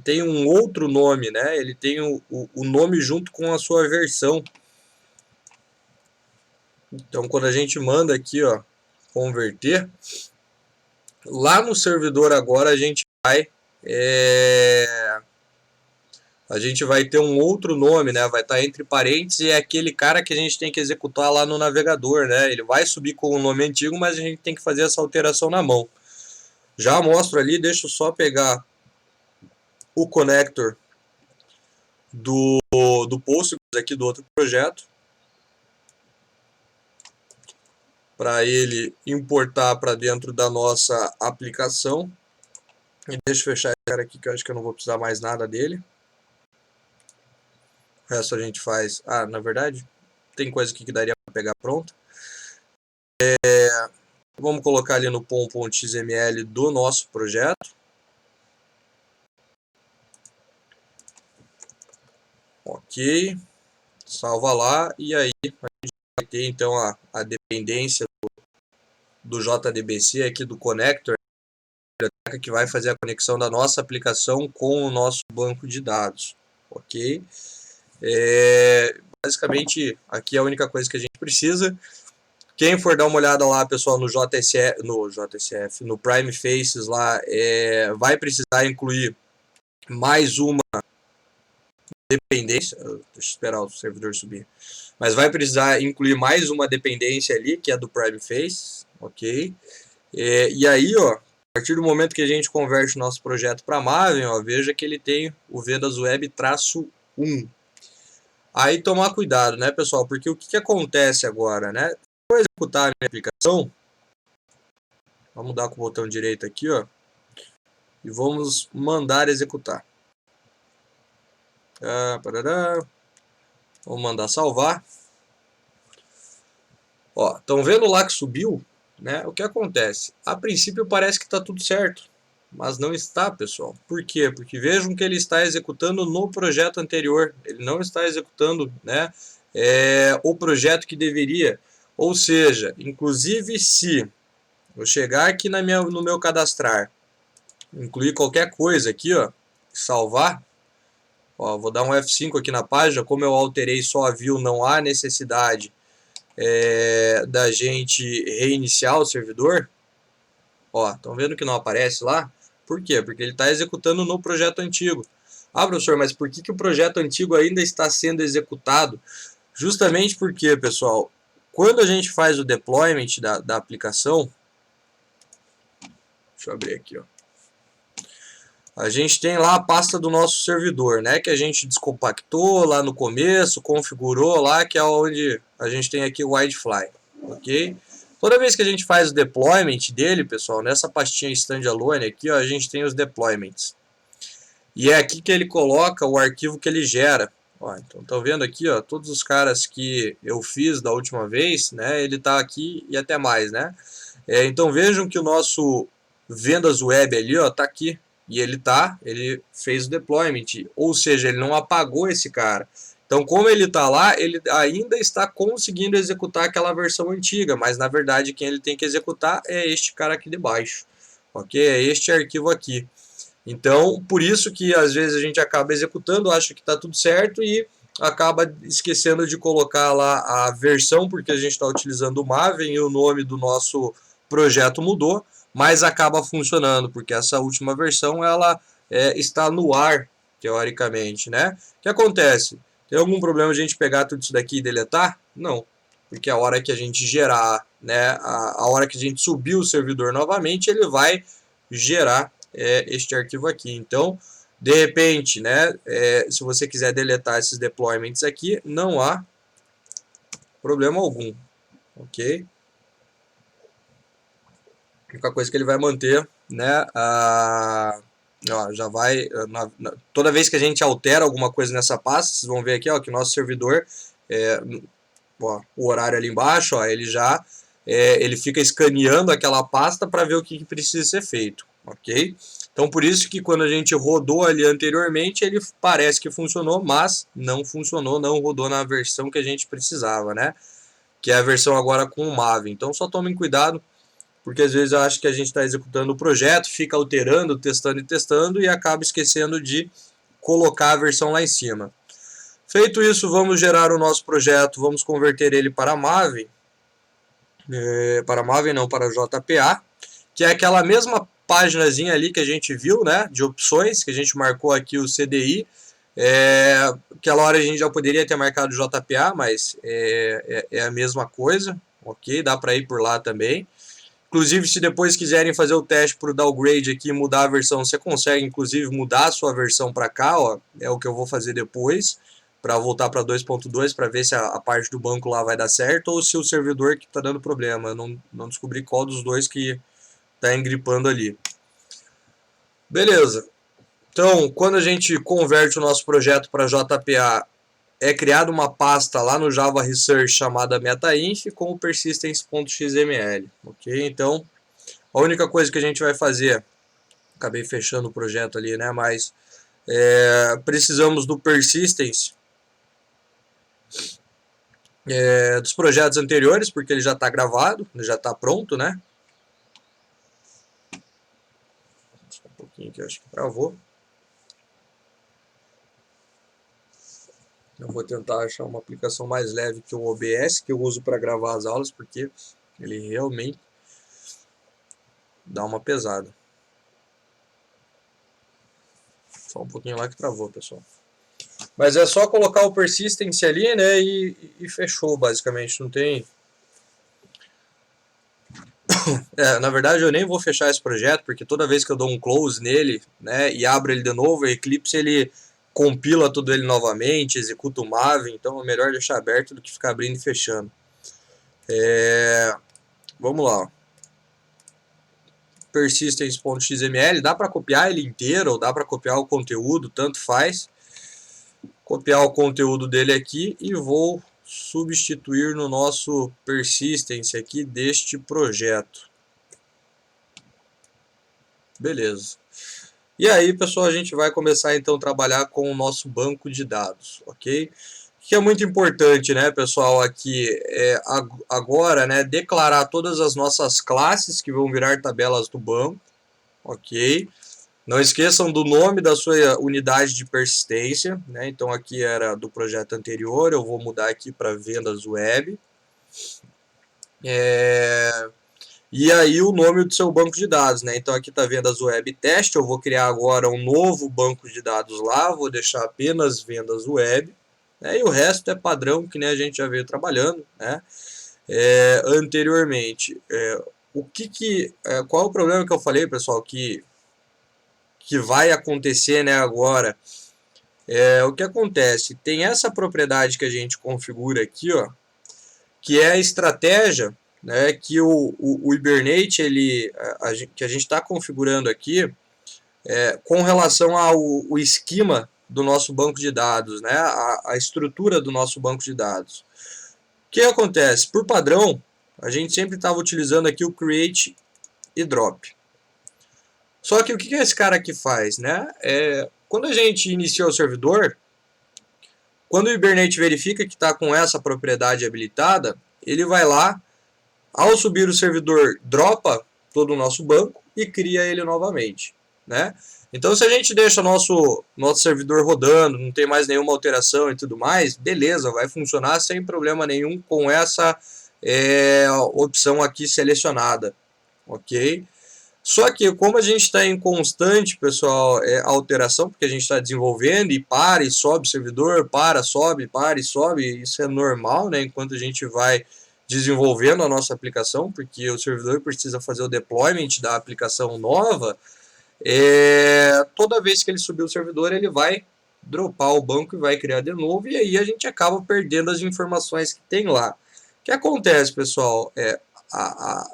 tem um outro nome, né, ele tem o nome junto com a sua versão. Então, quando a gente manda aqui, ó, converter, lá no servidor agora a gente vai ter um outro nome, né? Vai estar entre parênteses e é aquele cara que a gente tem que executar lá no navegador, né? Ele vai subir com o nome antigo, mas a gente tem que fazer essa alteração na mão. Já mostro ali, deixa eu só pegar o connector do Postgres aqui do outro projeto, para ele importar para dentro da nossa aplicação. E deixa eu fechar esse cara aqui, que eu acho que eu não vou precisar mais nada dele. O resto a gente faz... Ah, na verdade, tem coisa aqui que daria para pegar pronta. Vamos colocar ali no pom.xml do nosso projeto. Ok. Salva lá. E aí a gente vai ter então a dependência do JDBC aqui do connector, que vai fazer a conexão da nossa aplicação com o nosso banco de dados. Ok? Basicamente, aqui é a única coisa que a gente precisa. Quem for dar uma olhada lá, pessoal, no JSF, no Prime Faces lá, vai precisar incluir mais uma dependência. Deixa eu esperar o servidor subir. Mas vai precisar incluir mais uma dependência ali, que é do Prime Faces, ok? E aí, ó, a partir do momento que a gente converte o nosso projeto para Maven, ó, veja que ele tem o Vedas Web-1. Aí tomar cuidado, né, pessoal? Porque o que acontece agora, né? Vou executar a minha aplicação. Vamos mudar com o botão direito aqui, ó. E vamos mandar executar. Vamos mandar salvar. Ó, estão vendo lá que subiu, né? O que acontece? A princípio parece que está tudo certo, mas não está, pessoal. Por quê? Porque vejam que ele está executando no projeto anterior. Ele não está executando, né, o projeto que deveria. Ou seja, inclusive se eu chegar aqui no meu cadastrar, incluir qualquer coisa aqui, ó, salvar, ó, vou dar um F5 aqui na página, como eu alterei só a view, não há necessidade da gente reiniciar o servidor. Ó, estão vendo que não aparece lá? Por quê? Porque ele está executando no projeto antigo. Ah, professor, mas por que o projeto antigo ainda está sendo executado? Justamente porque, pessoal, quando a gente faz o deployment da aplicação, deixa eu abrir aqui, ó. A gente tem lá a pasta do nosso servidor, né, que a gente descompactou lá no começo, configurou lá, que é onde a gente tem aqui o Widefly, ok? Toda vez que a gente faz o deployment dele, pessoal, nessa pastinha standalone aqui, ó, a gente tem os deployments. E é aqui que ele coloca o arquivo que ele gera. Ó, então, estão vendo aqui, ó, todos os caras que eu fiz da última vez, né, ele está aqui e até mais, né? Então vejam que o nosso vendas web ali, ó, tá aqui. E ele fez o deployment, ou seja, ele não apagou esse cara. Então, como ele está lá, ele ainda está conseguindo executar aquela versão antiga, mas na verdade quem ele tem que executar é este cara aqui de baixo, ok? É este arquivo aqui. Então, por isso que às vezes a gente acaba executando, acha que está tudo certo e acaba esquecendo de colocar lá a versão, porque a gente está utilizando o Maven e o nome do nosso projeto mudou, mas acaba funcionando, porque essa última versão ela está no ar, teoricamente, né? O que acontece? Tem algum problema a gente pegar tudo isso daqui e deletar? Não, porque a hora que a gente gerar, né, a hora que a gente subir o servidor novamente, ele vai gerar este arquivo aqui. Então, de repente, né, se você quiser deletar esses deployments aqui, não há problema algum, ok? A única coisa que ele vai manter, né, ó, já vai, toda vez que a gente altera alguma coisa nessa pasta, vocês vão ver aqui, ó, que o nosso servidor, ó, o horário ali embaixo, ó, ele já, ele fica escaneando aquela pasta para ver o que precisa ser feito, ok? Então, por isso que quando a gente rodou ali anteriormente, ele parece que funcionou, mas não funcionou, não rodou na versão que a gente precisava, né? Que é a versão agora com o Maven. Então, só tomem cuidado, porque às vezes eu acho que a gente está executando o projeto, fica alterando, testando e acaba esquecendo de colocar a versão lá em cima. Feito isso, vamos gerar o nosso projeto, vamos converter ele para Maven, para JPA, que é aquela mesma paginazinha ali que a gente viu, né, de opções, que a gente marcou aqui o CDI. Aquela hora a gente já poderia ter marcado o JPA, mas é a mesma coisa, ok? Dá para ir por lá também. Inclusive, se depois quiserem fazer o teste por downgrade aqui e mudar a versão, você consegue, inclusive, mudar a sua versão para cá, ó. É o que eu vou fazer depois, para voltar para 2.2, para ver se a parte do banco lá vai dar certo ou se o servidor que está dando problema. Eu não descobri qual dos dois que está engripando ali. Beleza. Então, quando a gente converte o nosso projeto para JPA, é criada uma pasta lá no Java Research chamada metainf com o persistence.xml, ok? Então, a única coisa que a gente vai fazer, acabei fechando o projeto ali, né? Mas precisamos do persistence dos projetos anteriores, porque ele já está gravado, ele já está pronto, né? Só um pouquinho que eu acho que travou. Eu vou tentar achar uma aplicação mais leve que o OBS, que eu uso para gravar as aulas, porque ele realmente dá uma pesada. Só um pouquinho lá que travou, pessoal. Mas é só colocar o persistence ali, né, e fechou, basicamente. Não tem... na verdade, eu nem vou fechar esse projeto, porque toda vez que eu dou um close nele, né, e abro ele de novo, o Eclipse, ele compila tudo ele novamente, executa o Maven, então é melhor deixar aberto do que ficar abrindo e fechando. Vamos lá. Persistence.xml, dá para copiar ele inteiro, ou dá para copiar o conteúdo, tanto faz. Copiar o conteúdo dele aqui e vou substituir no nosso persistence aqui deste projeto. Beleza. E aí, pessoal, a gente vai começar então a trabalhar com o nosso banco de dados, ok? O que é muito importante, né, pessoal, aqui agora, né, declarar todas as nossas classes que vão virar tabelas do banco, ok? Não esqueçam do nome da sua unidade de persistência, né? Então aqui era do projeto anterior, eu vou mudar aqui para vendas web. E aí o nome do seu banco de dados, né? Então aqui está vendas web teste, eu vou criar agora um novo banco de dados lá, vou deixar apenas vendas web, né? E o resto é padrão que, né, a gente já veio trabalhando, né? Anteriormente. Qual é o problema que eu falei, pessoal, que vai acontecer, né, agora? O que acontece? Tem essa propriedade que a gente configura aqui, ó, que é a estratégia, né, que o Hibernate que a gente está configurando aqui com relação ao esquema do nosso banco de dados, né, a estrutura do nosso banco de dados. O que acontece? Por padrão, a gente sempre estava utilizando aqui o create e drop. Só que o que esse cara aqui faz, né? Quando a gente inicia o servidor, quando o Hibernate verifica que está com essa propriedade habilitada, ele vai lá, ao subir o servidor, dropa todo o nosso banco e cria ele novamente, né? Então, se a gente deixa nosso servidor rodando, não tem mais nenhuma alteração e tudo mais, beleza, vai funcionar sem problema nenhum com essa opção aqui selecionada, ok? Só que como a gente está em constante, pessoal, alteração, porque a gente está desenvolvendo e para e sobe o servidor, sobe, para e sobe, isso é normal, né? Enquanto a gente vai desenvolvendo a nossa aplicação, porque o servidor precisa fazer o deployment da aplicação nova, toda vez que ele subir o servidor, ele vai dropar o banco e vai criar de novo, e aí a gente acaba perdendo as informações que tem lá. O que acontece, pessoal? A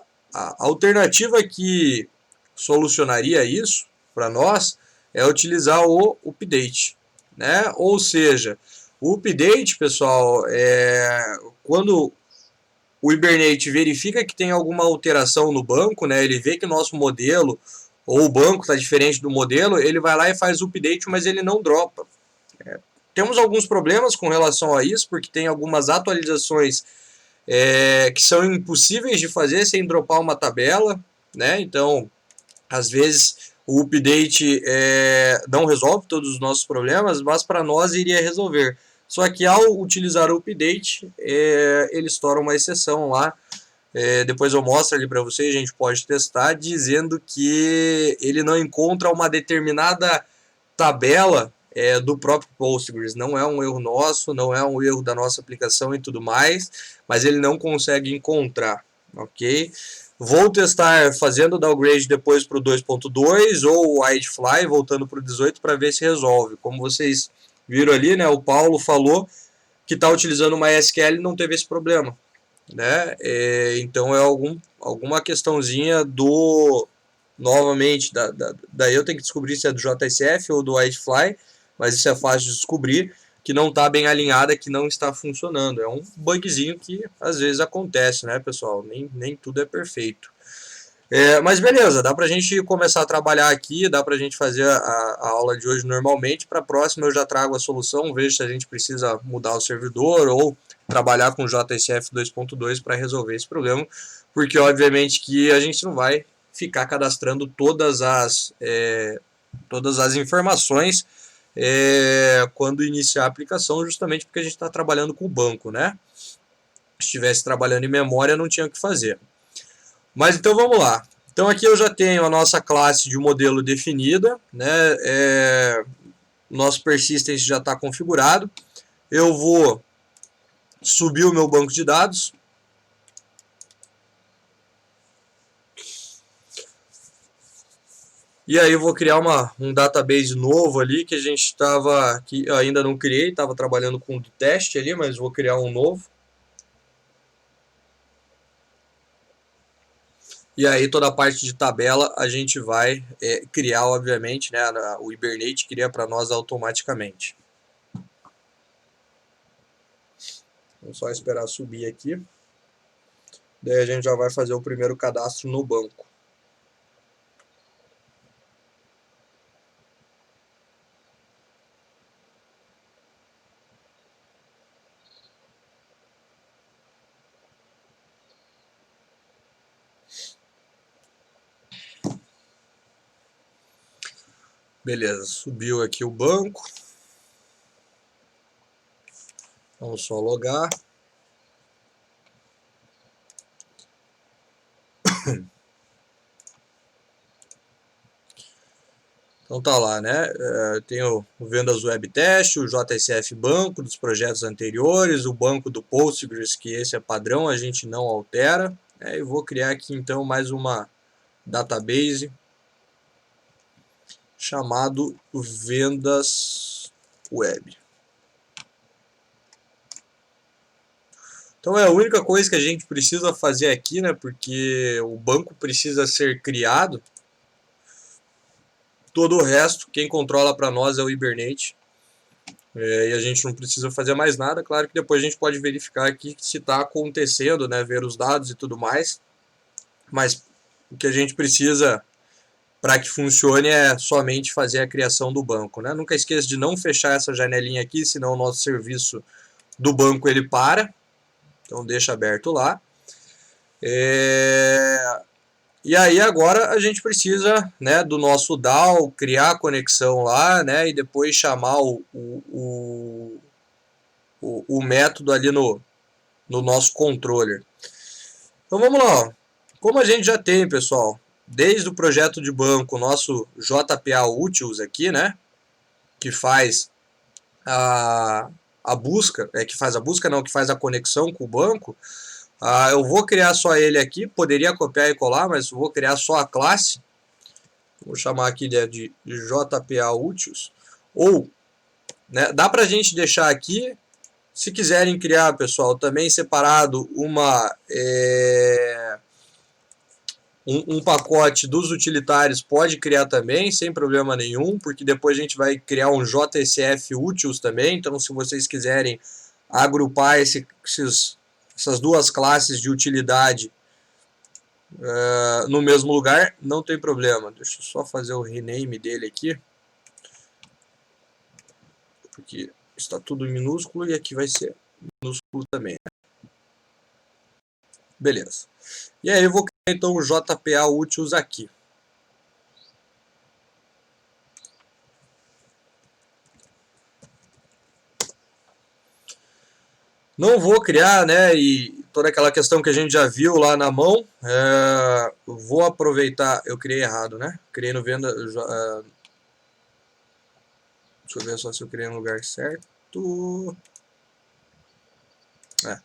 alternativa que solucionaria isso para nós é utilizar o update, né? Ou seja, o update, pessoal, quando o Hibernate verifica que tem alguma alteração no banco, né? Ele vê que o nosso modelo ou o banco está diferente do modelo, ele vai lá e faz o update, mas ele não dropa. Temos alguns problemas com relação a isso, porque tem algumas atualizações que são impossíveis de fazer sem dropar uma tabela, né? Então, às vezes o update não resolve todos os nossos problemas, mas para nós iria resolver. Só que ao utilizar o update, ele estoura uma exceção lá. Depois eu mostro ali para vocês, a gente pode testar, dizendo que ele não encontra uma determinada tabela do próprio Postgres. Não é um erro nosso, não é um erro da nossa aplicação e tudo mais, mas ele não consegue encontrar, ok? Vou testar fazendo o downgrade depois para o 2.2 ou o WideFly voltando para o 18 para ver se resolve. Como vocês viram ali, né, o Paulo falou que está utilizando uma MySQL e não teve esse problema, né? Então é alguma questãozinha do, novamente, daí eu tenho que descobrir se é do JSF ou do WideFly, mas isso é fácil de descobrir, que não está bem alinhada, que não está funcionando. É um bugzinho que às vezes acontece, né, pessoal? Nem tudo é perfeito. Mas beleza, dá pra gente começar a trabalhar aqui, dá pra gente fazer a aula de hoje normalmente. Para a próxima eu já trago a solução, vejo se a gente precisa mudar o servidor ou trabalhar com JSF 2.2 para resolver esse problema, porque obviamente que a gente não vai ficar cadastrando todas as informações quando iniciar a aplicação, justamente porque a gente está trabalhando com o banco, né? Se estivesse trabalhando em memória, não tinha o que fazer. Mas então vamos lá. Então aqui eu já tenho a nossa classe de modelo definida, né? Nosso persistence já está configurado. Eu vou subir o meu banco de dados. E aí eu vou criar um database novo ali que que eu ainda não criei, estava trabalhando com o teste ali, mas vou criar um novo. E aí toda a parte de tabela a gente vai criar, obviamente, né? O Hibernate cria para nós automaticamente. Vamos só esperar subir aqui. Daí a gente já vai fazer o primeiro cadastro no banco. Beleza, subiu aqui o banco. Vamos só logar. Então tá lá, né? Tem o Vendas Web Test, o JSF Banco dos projetos anteriores, o banco do Postgres, que esse é padrão, a gente não altera. E vou criar aqui então mais uma database chamado Vendas Web. Então é a única coisa que a gente precisa fazer aqui, né? Porque o banco precisa ser criado. Todo o resto, quem controla para nós é o Hibernate. E a gente não precisa fazer mais nada. Claro que depois a gente pode verificar aqui se está acontecendo, né? Ver os dados e tudo mais. Mas o que a gente precisa para que funcione é somente fazer a criação do banco, né? Nunca esqueça de não fechar essa janelinha aqui, senão o nosso serviço do banco ele para. Então deixa aberto lá. E aí agora a gente precisa, né, do nosso DAO, criar a conexão lá, né, e depois chamar o método ali no nosso controller. Então vamos lá, ó. Como a gente já tem, pessoal, desde o projeto de banco, o nosso JPA Utils aqui, né, que faz a busca, que faz a busca não, que faz a conexão com o banco. Eu vou criar só ele aqui, poderia copiar e colar, mas vou criar só a classe. Vou chamar aqui de JPA Utils. Ou, né, dá pra gente deixar aqui, se quiserem criar, pessoal, também separado um pacote dos utilitários, pode criar também, sem problema nenhum, porque depois a gente vai criar um JSF Utils também. Então, se vocês quiserem agrupar essas duas classes de utilidade no mesmo lugar, não tem problema. Deixa eu só fazer o rename dele aqui, porque está tudo em minúsculo e aqui vai ser minúsculo também. Beleza. E aí eu vou criar então o JPA Utils aqui. Não vou criar, né, e toda aquela questão que a gente já viu lá na mão, vou aproveitar, eu criei errado, né, criei no venda, deixa eu ver só se eu criei no lugar certo,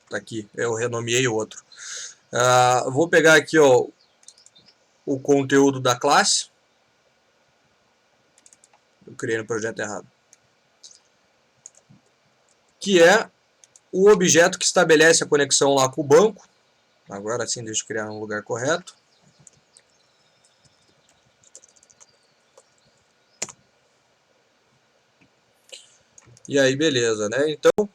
tá aqui, eu renomeei o outro. Vou pegar aqui, ó, o conteúdo da classe. Eu criei no projeto errado. Que é o objeto que estabelece a conexão lá com o banco. Agora sim, deixa eu criar no lugar correto. E aí, beleza, né? Então,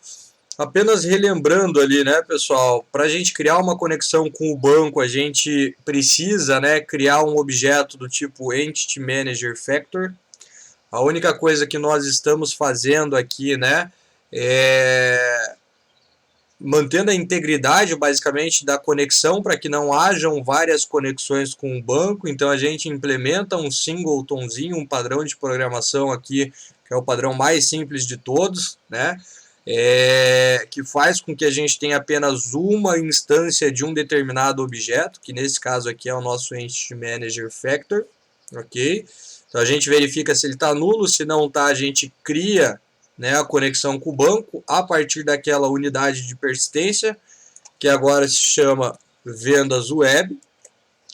apenas relembrando ali, né, pessoal, para a gente criar uma conexão com o banco, a gente precisa, né, criar um objeto do tipo Entity Manager Factor. A única coisa que nós estamos fazendo aqui, né, é mantendo a integridade, basicamente, da conexão para que não hajam várias conexões com o banco. Então, a gente implementa um singletonzinho, um padrão de programação aqui, que é o padrão mais simples de todos, né? Que faz com que a gente tenha apenas uma instância de um determinado objeto, que nesse caso aqui é o nosso Entity Manager Factor, ok? Então a gente verifica se ele está nulo, se não está, a gente cria, né, a conexão com o banco a partir daquela unidade de persistência, que agora se chama vendas web,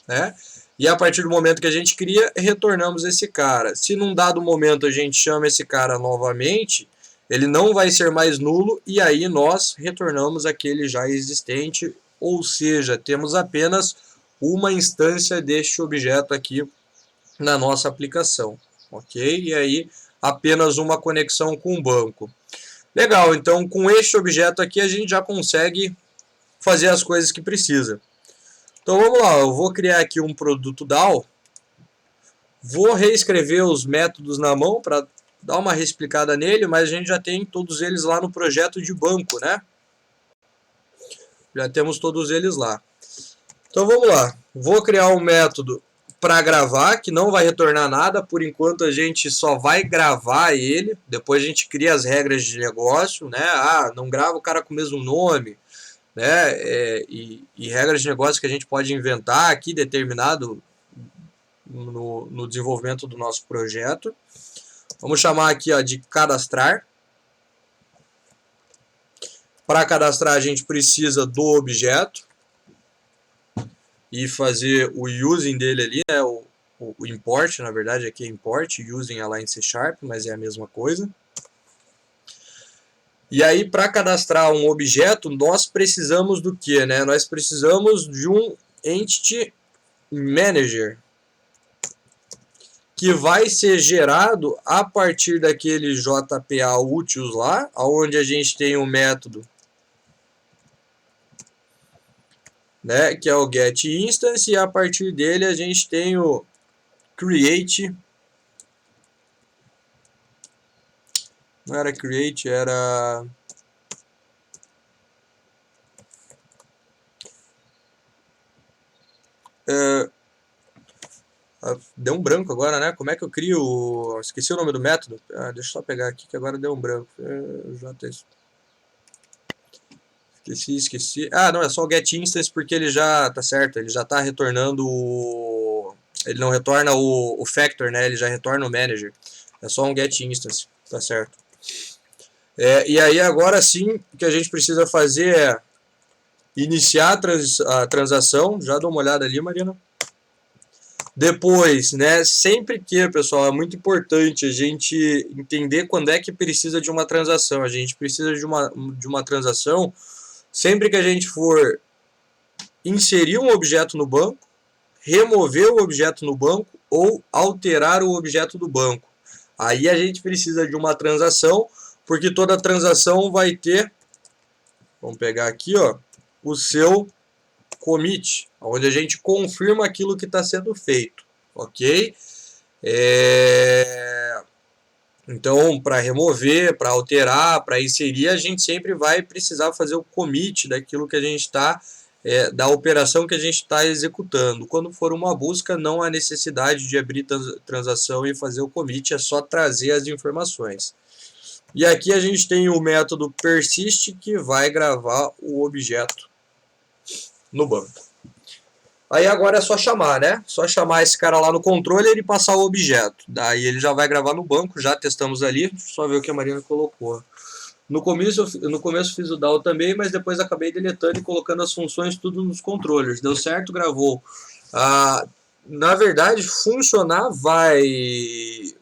né? E a partir do momento que a gente cria, retornamos esse cara. Se num dado momento a gente chama esse cara novamente, ele não vai ser mais nulo e aí nós retornamos aquele já existente, ou seja, temos apenas uma instância deste objeto aqui na nossa aplicação, ok? E aí apenas uma conexão com o banco. Legal, então com este objeto aqui a gente já consegue fazer as coisas que precisa. Então vamos lá, eu vou criar aqui um produto DAO, vou reescrever os métodos na mão para dar uma reexplicada nele, mas a gente já tem todos eles lá no projeto de banco, né? Já temos todos eles lá. Então vamos lá, vou criar um método para gravar, que não vai retornar nada, por enquanto a gente só vai gravar ele, depois a gente cria as regras de negócio, né? Ah, não grava o cara com o mesmo nome, né? E regras de negócio que a gente pode inventar aqui, determinado no desenvolvimento do nosso projeto. Vamos chamar aqui, ó, de cadastrar. Para cadastrar a gente precisa do objeto e fazer o using dele ali, né? O import, na verdade aqui é import, using é lá em C#, mas é a mesma coisa. E aí, para cadastrar um objeto, nós precisamos do que, né? Nós precisamos de um Entity Manager, que vai ser gerado a partir daquele JPA úteis lá, onde a gente tem um método, né, que é o getInstance, e a partir dele a gente tem o create. Não era create, era... deu um branco agora, né? Como é que eu crio... Esqueci o nome do método. Deixa eu só pegar aqui que agora deu um branco. Esqueci. Ah, não, é só o getInstance porque ele já... Tá certo, ele já tá retornando o... Ele não retorna o factor, né? Ele já retorna o manager. É só um getInstance, tá certo. E aí agora sim, o que a gente precisa fazer é iniciar a transação. Já dá uma olhada ali, Marina. Depois, né, sempre que, pessoal, é muito importante a gente entender quando é que precisa de uma transação. A gente precisa de uma transação sempre que a gente for inserir um objeto no banco, remover o objeto no banco ou alterar o objeto do banco. Aí a gente precisa de uma transação, porque toda transação vai ter, vamos pegar aqui, ó, o seu commit, onde a gente confirma aquilo que está sendo feito, ok? Então, para remover, para alterar, para inserir, a gente sempre vai precisar fazer o commit daquilo que a gente está, da operação que a gente está executando. Quando for uma busca, não há necessidade de abrir transação e fazer o commit, é só trazer as informações. E aqui a gente tem o método persist, que vai gravar o objeto no banco. Aí agora é só chamar, né? Só chamar esse cara lá no controller e passar o objeto. Daí ele já vai gravar no banco, já testamos ali. Só ver o que a Marina colocou. No começo fiz o DAO também, mas depois acabei deletando e colocando as funções tudo nos controllers. Deu certo, gravou. Na verdade, funcionar vai,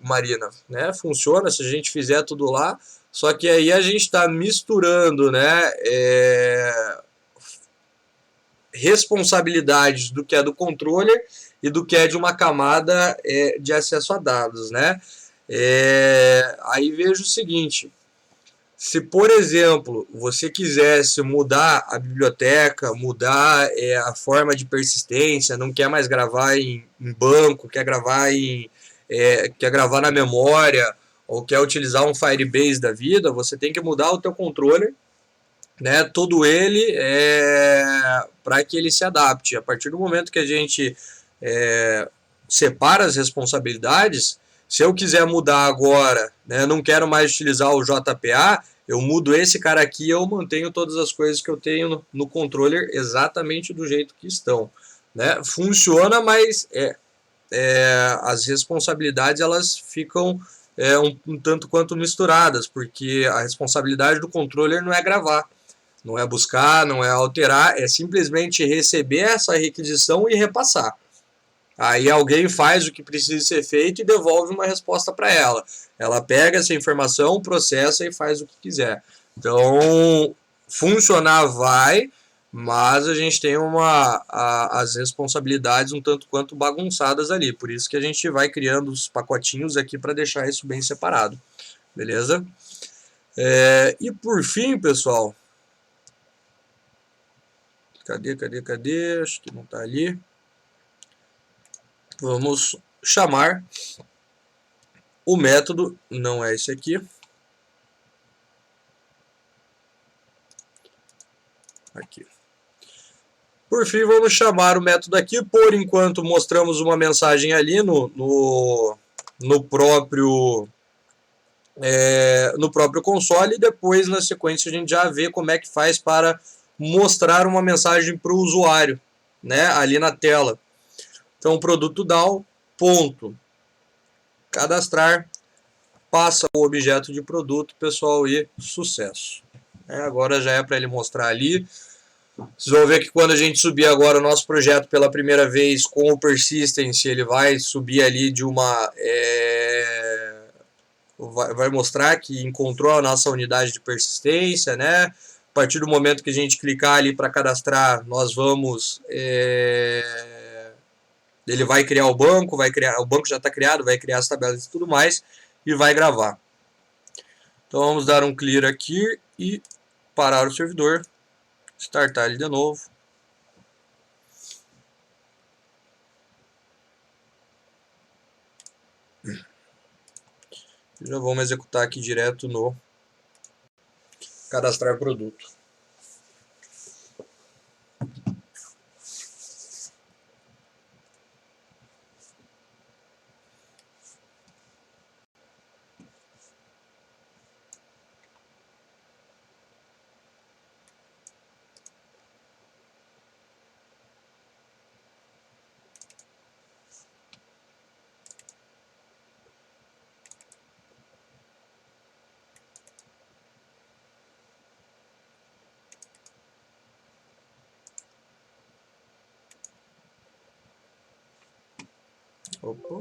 Marina, né? Funciona se a gente fizer tudo lá, só que aí a gente está misturando, né? Responsabilidades do que é do controller e do que é de uma camada de acesso a dados, né? Aí vejo o seguinte: se, por exemplo, você quisesse mudar a biblioteca, mudar a forma de persistência, não quer mais gravar em banco, quer gravar na memória, ou quer utilizar um Firebase da vida, você tem que mudar o teu controller, né, todo ele para que ele se adapte. A partir do momento que a gente separa as responsabilidades, se eu quiser mudar agora, né, não quero mais utilizar o JPA, eu mudo esse cara aqui e eu mantenho todas as coisas que eu tenho no controller exatamente do jeito que estão. Né? Funciona, mas as responsabilidades elas ficam um tanto quanto misturadas, porque a responsabilidade do controller não é gravar, não é buscar, não é alterar, é simplesmente receber essa requisição e repassar. Aí alguém faz o que precisa ser feito e devolve uma resposta para ela. Ela pega essa informação, processa e faz o que quiser. Então, funcionar vai, mas a gente tem as responsabilidades um tanto quanto bagunçadas ali. Por isso que a gente vai criando os pacotinhos aqui para deixar isso bem separado. Beleza? E por fim, pessoal, cadê? Acho que não está ali. Vamos chamar o método, não é esse aqui. Aqui. Por fim, vamos chamar o método aqui. Por enquanto, mostramos uma mensagem ali no próprio console. E depois, na sequência, a gente já vê como é que faz para mostrar uma mensagem para o usuário, né, ali na tela. Então, produto DAO, ponto, cadastrar, passa o objeto de produto, pessoal, e sucesso. Agora já é para ele mostrar ali. Vocês vão ver que quando a gente subir agora o nosso projeto pela primeira vez com o Persistence, ele vai subir ali de uma... vai mostrar que encontrou a nossa unidade de persistência, né? A partir do momento que a gente clicar ali para cadastrar, nós vamos... ele vai criar o banco, o banco já está criado, vai criar as tabelas e tudo mais, e vai gravar. Então vamos dar um clear aqui e parar o servidor, startar ele de novo. Já vamos executar aqui direto no cadastrar produto. Opa.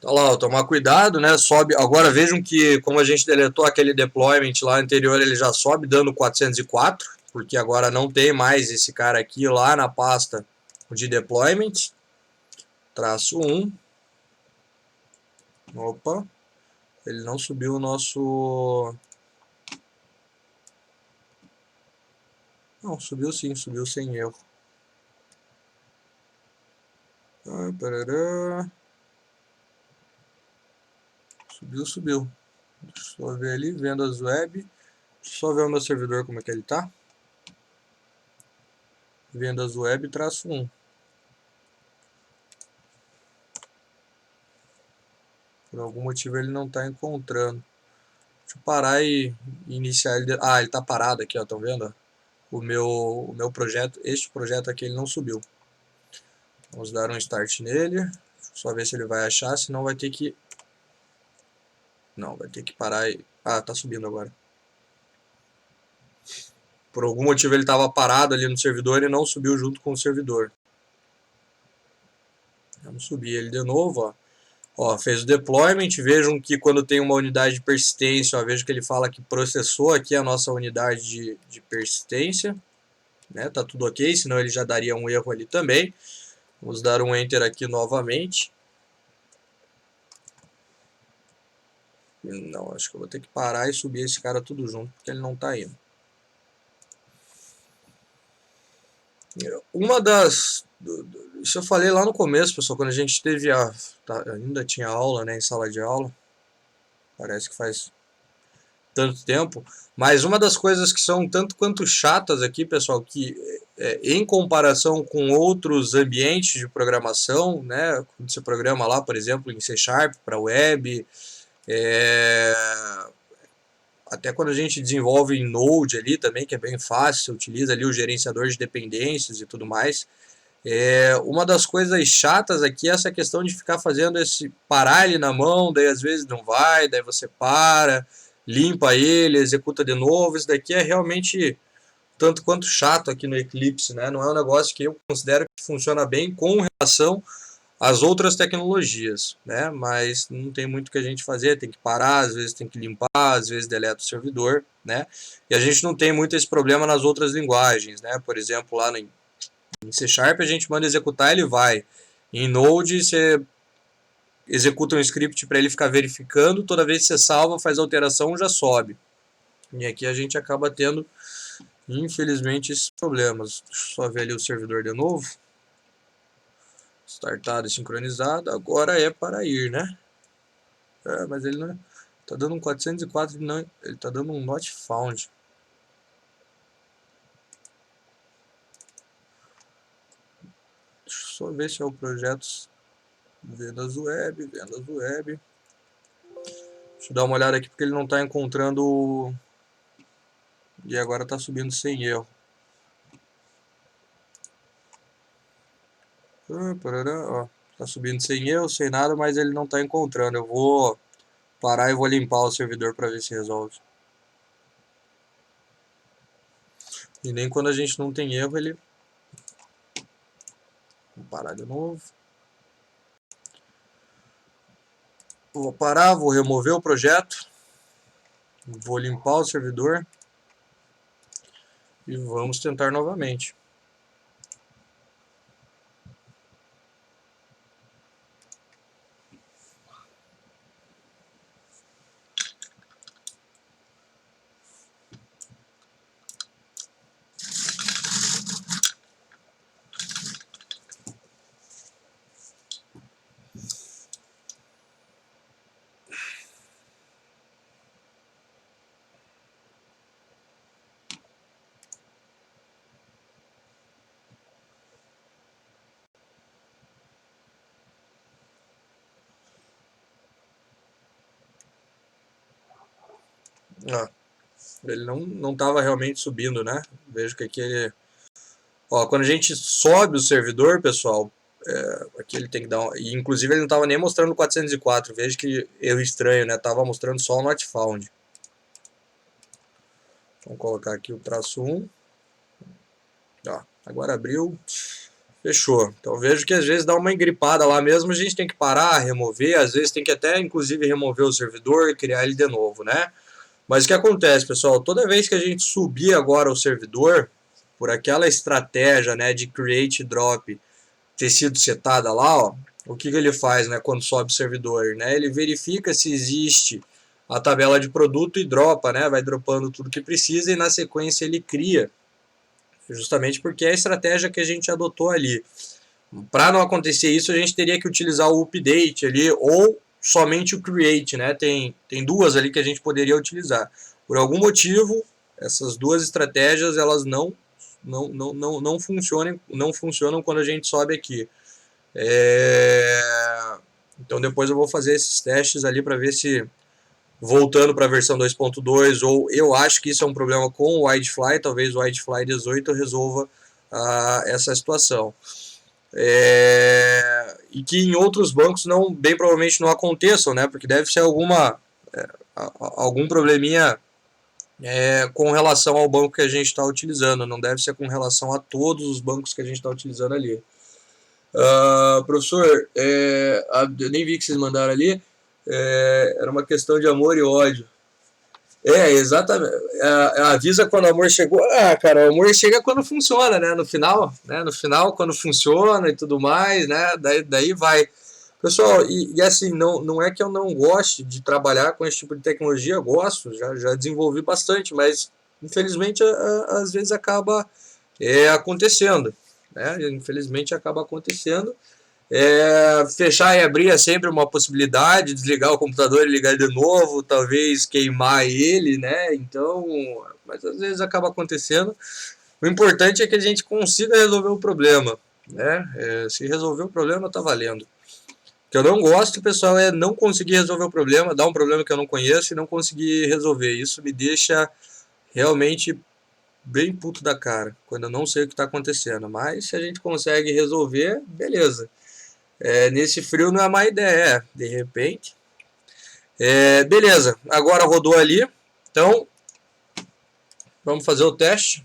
Tá lá, tomar cuidado, né? Sobe. Agora vejam que, como a gente deletou aquele deployment lá anterior, ele já sobe dando 404, porque agora não tem mais esse cara aqui lá na pasta de deployment. Traço 1. Opa. Ele não subiu o nosso... Não, subiu sim, subiu sem erro. Subiu. Deixa eu ver ali, vendas web. Deixa eu só ver o meu servidor como é que ele tá. Vendas web, traço 1. Por algum motivo ele não está encontrando. Deixa eu parar e iniciar ele. Ah, ele está parado aqui, ó, estão vendo? O meu projeto, este projeto aqui, ele não subiu. Vamos dar um start nele. Só ver se ele vai achar, senão vai ter que... Não, vai ter que parar e... Ah, tá subindo agora. por algum motivo ele estava parado ali no servidor e não subiu junto com o servidor. Vamos subir ele de novo, ó. Ó, fez o deployment, vejam que quando tem uma unidade de persistência, ó, veja que ele fala que processou aqui a nossa unidade de persistência, né? Tá tudo ok, senão ele já daria um erro ali também. Vamos dar um Enter aqui novamente. Não, acho que eu vou ter que parar e subir esse cara tudo junto, porque ele não tá indo. Uma das... Isso eu falei lá no começo, pessoal, quando a gente teve ainda tinha aula, né, em sala de aula. Parece que faz tanto tempo. Mas uma das coisas que são tanto quanto chatas aqui, pessoal, que em comparação com outros ambientes de programação, né, quando você programa lá, por exemplo, em C# para web, até quando a gente desenvolve em Node ali também, que é bem fácil, você utiliza ali o gerenciador de dependências e tudo mais. Uma das coisas chatas aqui é essa questão de ficar fazendo esse parar ele na mão, daí às vezes não vai, daí você para, limpa ele, executa de novo. Isso daqui é realmente tanto quanto chato aqui no Eclipse, né? Não é um negócio que eu considero que funciona bem com relação às outras tecnologias, né? Mas não tem muito o que a gente fazer, tem que parar, às vezes tem que limpar, às vezes deleta o servidor, né? E a gente não tem muito esse problema nas outras linguagens, né? Por exemplo, lá em C# a gente manda executar, ele vai. Em Node você executa um script para ele ficar verificando, toda vez que você salva, faz alteração, já sobe. E aqui a gente acaba tendo, infelizmente, esses problemas. Deixa eu só ver ali o servidor de novo. Startado e sincronizado, agora é para ir, né? Mas ele não tá dando um 404, não, ele tá dando um not found. Deixa eu só ver se é o projeto vendas web. Deixa eu dar uma olhada aqui porque ele não está encontrando. E agora está subindo sem erro. Ó, tá subindo sem erro, sem nada, mas ele não está encontrando. Eu vou parar e vou limpar o servidor para ver se resolve. E nem quando a gente não tem erro ele... Vou parar de novo. Vou parar, vou remover o projeto. Vou limpar o servidor. E vamos tentar novamente. Ele não estava realmente subindo, né? Vejo que aqui ele... Ó, quando a gente sobe o servidor, pessoal, aqui ele tem que dar... E inclusive ele não estava nem mostrando 404. Veja que erro estranho, né? Tava mostrando só o not found. Vamos colocar aqui o -1. Ó, agora abriu. Fechou. Então vejo que às vezes dá uma engripada lá mesmo, a gente tem que parar, remover, às vezes tem que até inclusive remover o servidor e criar ele de novo, né? Mas o que acontece, pessoal? Toda vez que a gente subir agora o servidor, por aquela estratégia, né, de create drop ter sido setada lá, ó, o que ele faz, né, quando sobe o servidor, né? Ele verifica se existe a tabela de produto e dropa, né? Vai dropando tudo que precisa e na sequência ele cria, justamente porque é a estratégia que a gente adotou ali. Para não acontecer isso, a gente teria que utilizar o update ali ou somente o create, né? Tem duas ali que a gente poderia utilizar. Por algum motivo, essas duas estratégias elas não funcionam quando a gente sobe aqui. Então depois eu vou fazer esses testes ali para ver se, voltando para a versão 2.2, ou eu acho que isso é um problema com o Widefly, talvez o Widefly 18 resolva essa situação. E que em outros bancos bem provavelmente não aconteçam, né? Porque deve ser algum probleminha com relação ao banco que a gente está utilizando, não deve ser com relação a todos os bancos que a gente está utilizando ali. Professor, eu nem vi que vocês mandaram ali, era uma questão de amor e ódio. Exatamente. Avisa quando o amor chegou. Cara, o amor chega quando funciona, né? No final, né? No final, quando funciona e tudo mais, né? Daí vai. Pessoal, e assim, não é que eu não goste de trabalhar com esse tipo de tecnologia, eu gosto, já desenvolvi bastante, mas infelizmente às vezes acaba acontecendo, né? Infelizmente acaba acontecendo. Fechar e abrir é sempre uma possibilidade, desligar o computador e ligar de novo, talvez queimar ele, né? Então, mas às vezes acaba acontecendo. O importante é que a gente consiga resolver o problema, né? Se resolver o problema, tá valendo. O que eu não gosto, pessoal, é não conseguir resolver o problema, dar um problema que eu não conheço e não conseguir resolver. Isso me deixa realmente bem puto da cara, quando eu não sei o que está acontecendo. Mas se a gente consegue resolver, beleza. Nesse frio não é má ideia, de repente. Beleza, agora rodou ali. Então, vamos fazer o teste.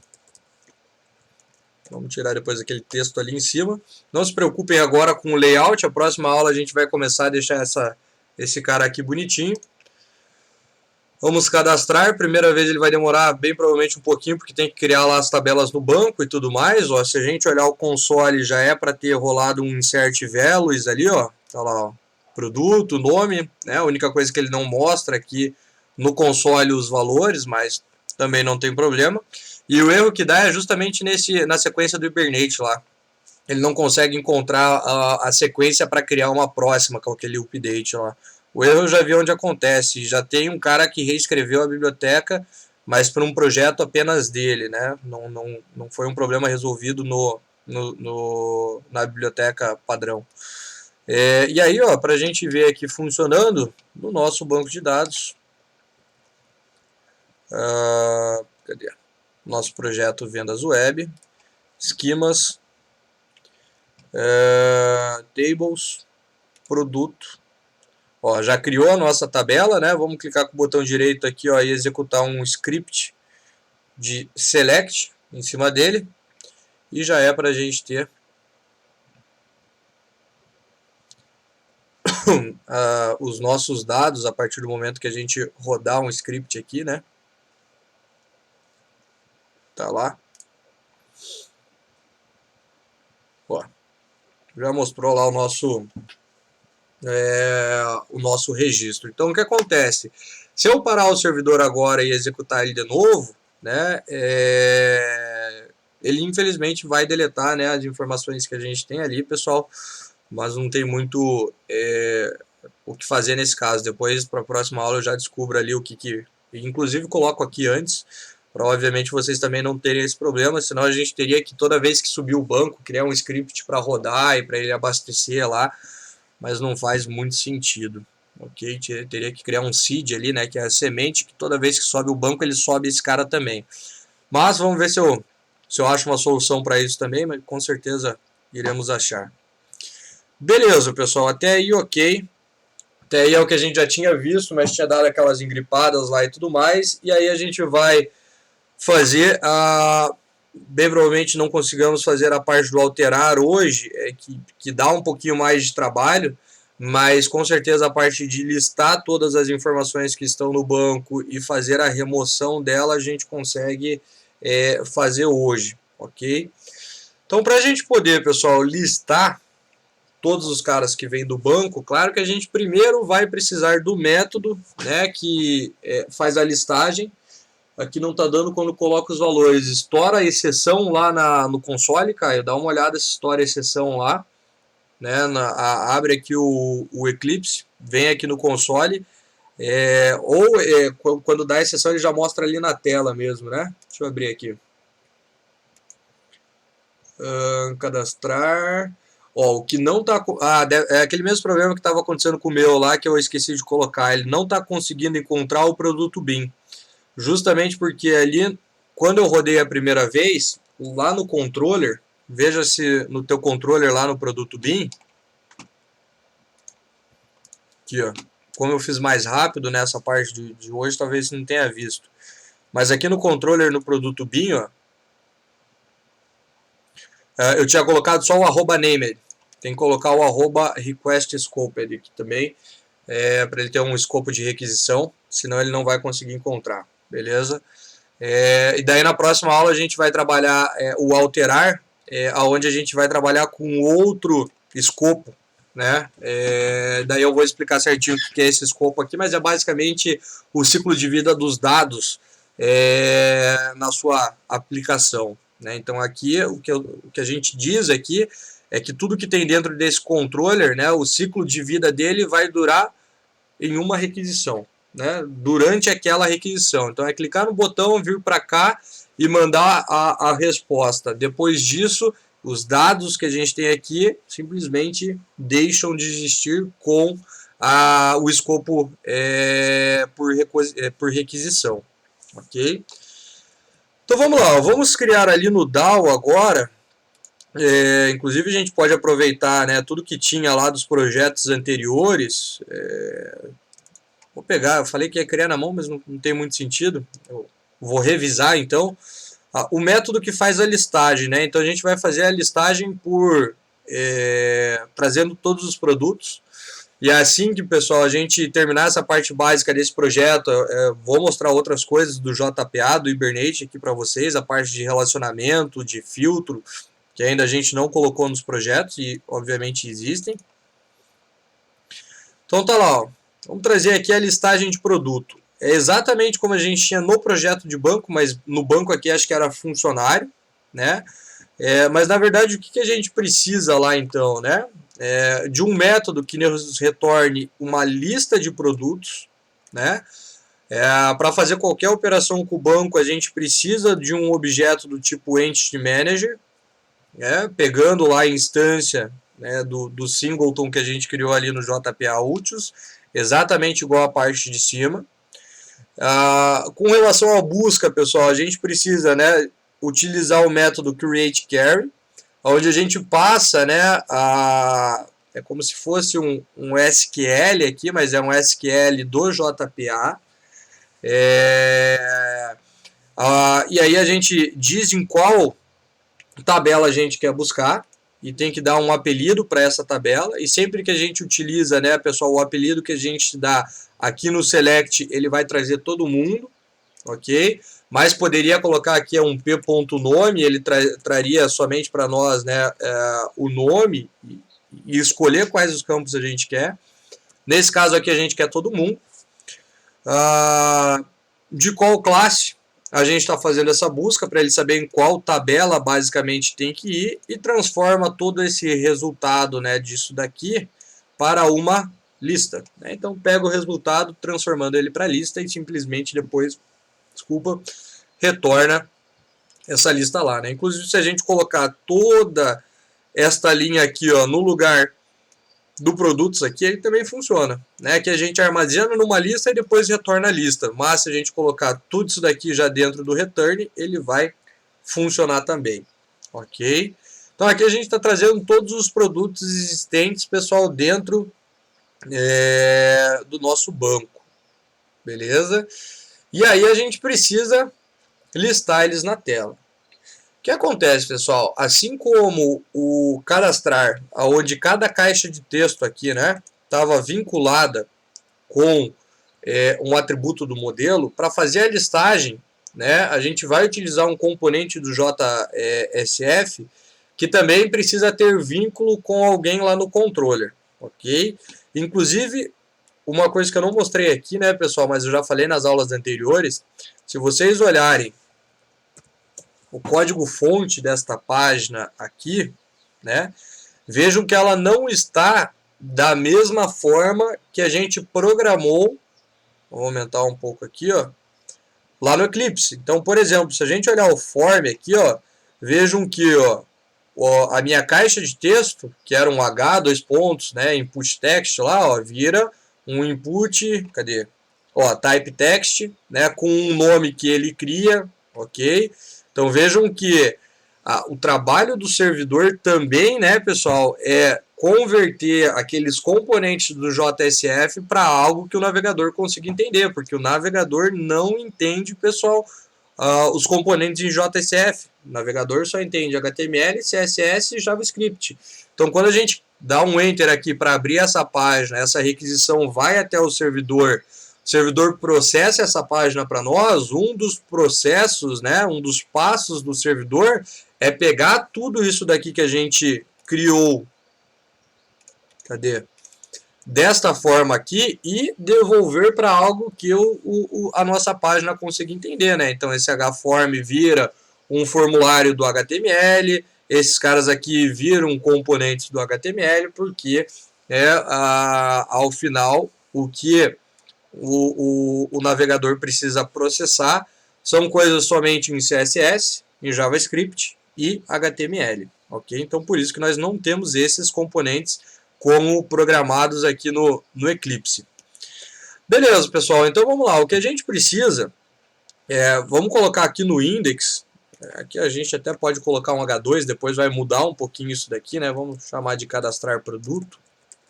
Vamos tirar depois aquele texto ali em cima. Não se preocupem agora com o layout. A próxima aula a gente vai começar a deixar esse cara aqui bonitinho. Vamos cadastrar. Primeira vez ele vai demorar bem provavelmente um pouquinho, porque tem que criar lá as tabelas no banco e tudo mais. Ó, se a gente olhar o console, já é para ter rolado um insert values ali, ó. Tá lá, ó. Produto, nome, né? A única coisa que ele não mostra aqui no console os valores, mas também não tem problema. E o erro que dá é justamente na sequência do Hibernate lá. Ele não consegue encontrar a sequência para criar uma próxima com aquele update lá. O erro eu já vi onde acontece. Já tem um cara que reescreveu a biblioteca, mas para um projeto apenas dele, né? Não foi um problema resolvido na biblioteca padrão. E aí, ó, para a gente ver aqui funcionando no nosso banco de dados. Cadê? Nosso projeto Vendas Web, esquemas, tables, produto. Ó, já criou a nossa tabela, né? Vamos clicar com o botão direito aqui, ó, e executar um script de select em cima dele. E já é para a gente ter os nossos dados a partir do momento que a gente rodar um script aqui, né? Tá lá. Ó, já mostrou lá o nosso registro. Então, o que acontece? Se eu parar o servidor agora e executar ele de novo, né, ele infelizmente vai deletar, né, as informações que a gente tem ali, pessoal, mas não tem muito o que fazer nesse caso. Depois, para a próxima aula, eu já descubro ali o que inclusive coloco aqui antes, para obviamente vocês também não terem esse problema, senão a gente teria que, toda vez que subir o banco, criar um script para rodar e para ele abastecer lá, mas não faz muito sentido, ok? Teria que criar um seed ali, né, que é a semente, que toda vez que sobe o banco, ele sobe esse cara também. Mas vamos ver se eu acho uma solução para isso também, mas com certeza iremos achar. Beleza, pessoal, até aí ok. Até aí é o que a gente já tinha visto, mas tinha dado aquelas engripadas lá e tudo mais. E aí a gente vai fazer bem provavelmente não consigamos fazer a parte do alterar hoje, que dá um pouquinho mais de trabalho, mas com certeza a parte de listar todas as informações que estão no banco e fazer a remoção dela a gente consegue fazer hoje, ok? Então, para a gente poder, pessoal, listar todos os caras que vêm do banco, claro que a gente primeiro vai precisar do método, né, que faz a listagem. Aqui não está dando quando coloca os valores. Estoura a exceção lá no console, Caio. Dá uma olhada se estoura a exceção lá. Né? Abre aqui o Eclipse, vem aqui no console. Quando dá a exceção, ele já mostra ali na tela mesmo, né? Deixa eu abrir aqui. Cadastrar. Ó, o que não tá. É aquele mesmo problema que estava acontecendo com o meu lá, que eu esqueci de colocar. Ele não está conseguindo encontrar o produto BIM. Justamente porque ali, quando eu rodei a primeira vez, lá no controller, veja se no teu controller lá no produto BIM, aqui ó, como eu fiz mais rápido nessa parte de hoje, talvez você não tenha visto. Mas aqui no controller, no produto bin, ó, eu tinha colocado só o @named. Tem que colocar o @requestScoped aqui também, para ele ter um escopo de requisição, senão ele não vai conseguir encontrar, beleza? E daí na próxima aula a gente vai trabalhar o alterar, onde a gente vai trabalhar com outro escopo, né? Daí eu vou explicar certinho o que é esse escopo aqui, mas é basicamente o ciclo de vida dos dados na sua aplicação, né? Então aqui o que a gente diz aqui é que tudo que tem dentro desse controller, né, o ciclo de vida dele vai durar em uma requisição, né, durante aquela requisição. Então é clicar no botão, vir para cá e mandar a resposta. Depois disso, os dados que a gente tem aqui simplesmente deixam de existir com o escopo por requisição. Ok? Então vamos lá, vamos criar ali no DAO agora. Inclusive a gente pode aproveitar, né, tudo que tinha lá dos projetos anteriores. Vou pegar, eu falei que ia criar na mão, mas não tem muito sentido. Eu vou revisar então. O método que faz a listagem, né? Então a gente vai fazer a listagem por trazendo todos os produtos. E assim que, pessoal, a gente terminar essa parte básica desse projeto, vou mostrar outras coisas do JPA, do Hibernate aqui para vocês, a parte de relacionamento, de filtro, que ainda a gente não colocou nos projetos e obviamente existem. Então tá lá, ó. Vamos trazer aqui a listagem de produto. É exatamente como a gente tinha no projeto de banco, mas no banco aqui acho que era funcionário, né? Mas na verdade o que a gente precisa lá então, né? De um método que nos retorne uma lista de produtos, né? Para fazer qualquer operação com o banco a gente precisa de um objeto do tipo Entity Manager, pegando lá a instância, né, do singleton que a gente criou ali no JPA Úteis, exatamente igual a parte de cima. Com relação à busca, pessoal, a gente precisa, né, utilizar o método createQuery, onde a gente passa, né, é como se fosse um SQL aqui, mas é um SQL do JPA. E aí a gente diz em qual tabela a gente quer buscar e tem que dar um apelido para essa tabela, e sempre que a gente utiliza, né, pessoal, o apelido que a gente dá aqui no select, ele vai trazer todo mundo, ok? Mas poderia colocar aqui um p.nome, ele traria somente para nós, né, o nome e escolher quais os campos a gente quer. Nesse caso aqui a gente quer todo mundo. De qual classe a gente está fazendo essa busca, para ele saber em qual tabela basicamente tem que ir, e transforma todo esse resultado, né, disso daqui para uma lista, né? Então pega o resultado transformando ele para lista e simplesmente depois, retorna essa lista lá, né? Inclusive se a gente colocar toda esta linha aqui, ó, no lugar do produtos aqui, ele também funciona, né? Que a gente armazena numa lista e depois retorna a lista. Mas se a gente colocar tudo isso daqui já dentro do return, ele vai funcionar também, ok? Então aqui a gente está trazendo todos os produtos existentes, pessoal, dentro do nosso banco, beleza? E aí a gente precisa listar eles na tela. O que acontece, pessoal? Assim como o cadastrar, onde cada caixa de texto aqui, né, estava vinculada com um atributo do modelo, para fazer a listagem, né, a gente vai utilizar um componente do JSF que também precisa ter vínculo com alguém lá no controller, ok? Inclusive, uma coisa que eu não mostrei aqui, né, pessoal, mas eu já falei nas aulas anteriores, se vocês olharem o código-fonte desta página aqui, né, vejam que ela não está da mesma forma que a gente programou. Vou aumentar um pouco aqui, ó, lá no Eclipse. Então, por exemplo, se a gente olhar o form aqui, ó, vejam que, ó, a minha caixa de texto, que era um H, dois pontos, né, input text lá, ó, vira um input, cadê? Ó, type text, né, com um nome que ele cria, ok? Então vejam que o trabalho do servidor também, né, pessoal, é converter aqueles componentes do JSF para algo que o navegador consiga entender, porque o navegador não entende, pessoal, os componentes em JSF. O navegador só entende HTML, CSS e JavaScript. Então, quando a gente dá um Enter aqui para abrir essa página, essa requisição vai até o servidor processa essa página para nós, um dos processos, né, um dos passos do servidor é pegar tudo isso daqui que a gente criou, desta forma aqui e devolver para algo que a nossa página consiga entender, né? Então esse HForm vira um formulário do HTML, esses caras aqui viram componentes do HTML, porque ao final o que o navegador precisa processar são coisas somente em CSS, em JavaScript e HTML, ok? Então por isso que nós não temos esses componentes como programados aqui no Eclipse. Beleza, pessoal, então vamos lá, o que a gente precisa vamos colocar aqui no index, aqui a gente até pode colocar um H2, depois vai mudar um pouquinho isso daqui, né? Vamos chamar de cadastrar produto,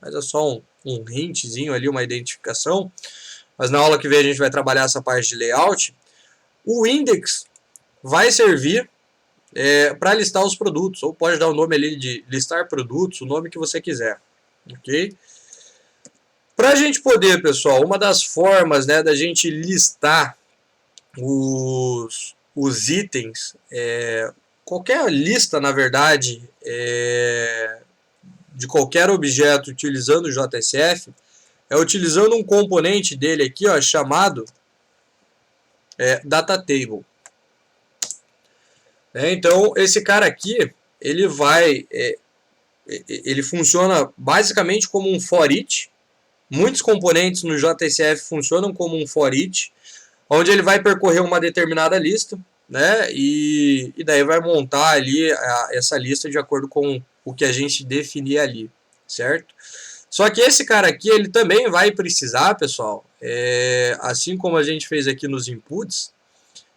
mas é só um hintzinho ali, uma identificação. Mas na aula que vem a gente vai trabalhar essa parte de layout. O index vai servir para listar os produtos, ou pode dar o nome ali de listar produtos, o nome que você quiser, ok? Para a gente poder, pessoal, uma das formas, né, da gente listar os itens, qualquer lista, na verdade, de qualquer objeto utilizando o JSF, utilizando um componente dele aqui, ó, chamado data table. Então esse cara aqui ele funciona basicamente como um for each. Muitos componentes no JSF funcionam como um for each, onde ele vai percorrer uma determinada lista, né, e daí vai montar ali essa lista de acordo com o que a gente definir ali, certo? Só que esse cara aqui, ele também vai precisar, pessoal, assim como a gente fez aqui nos inputs,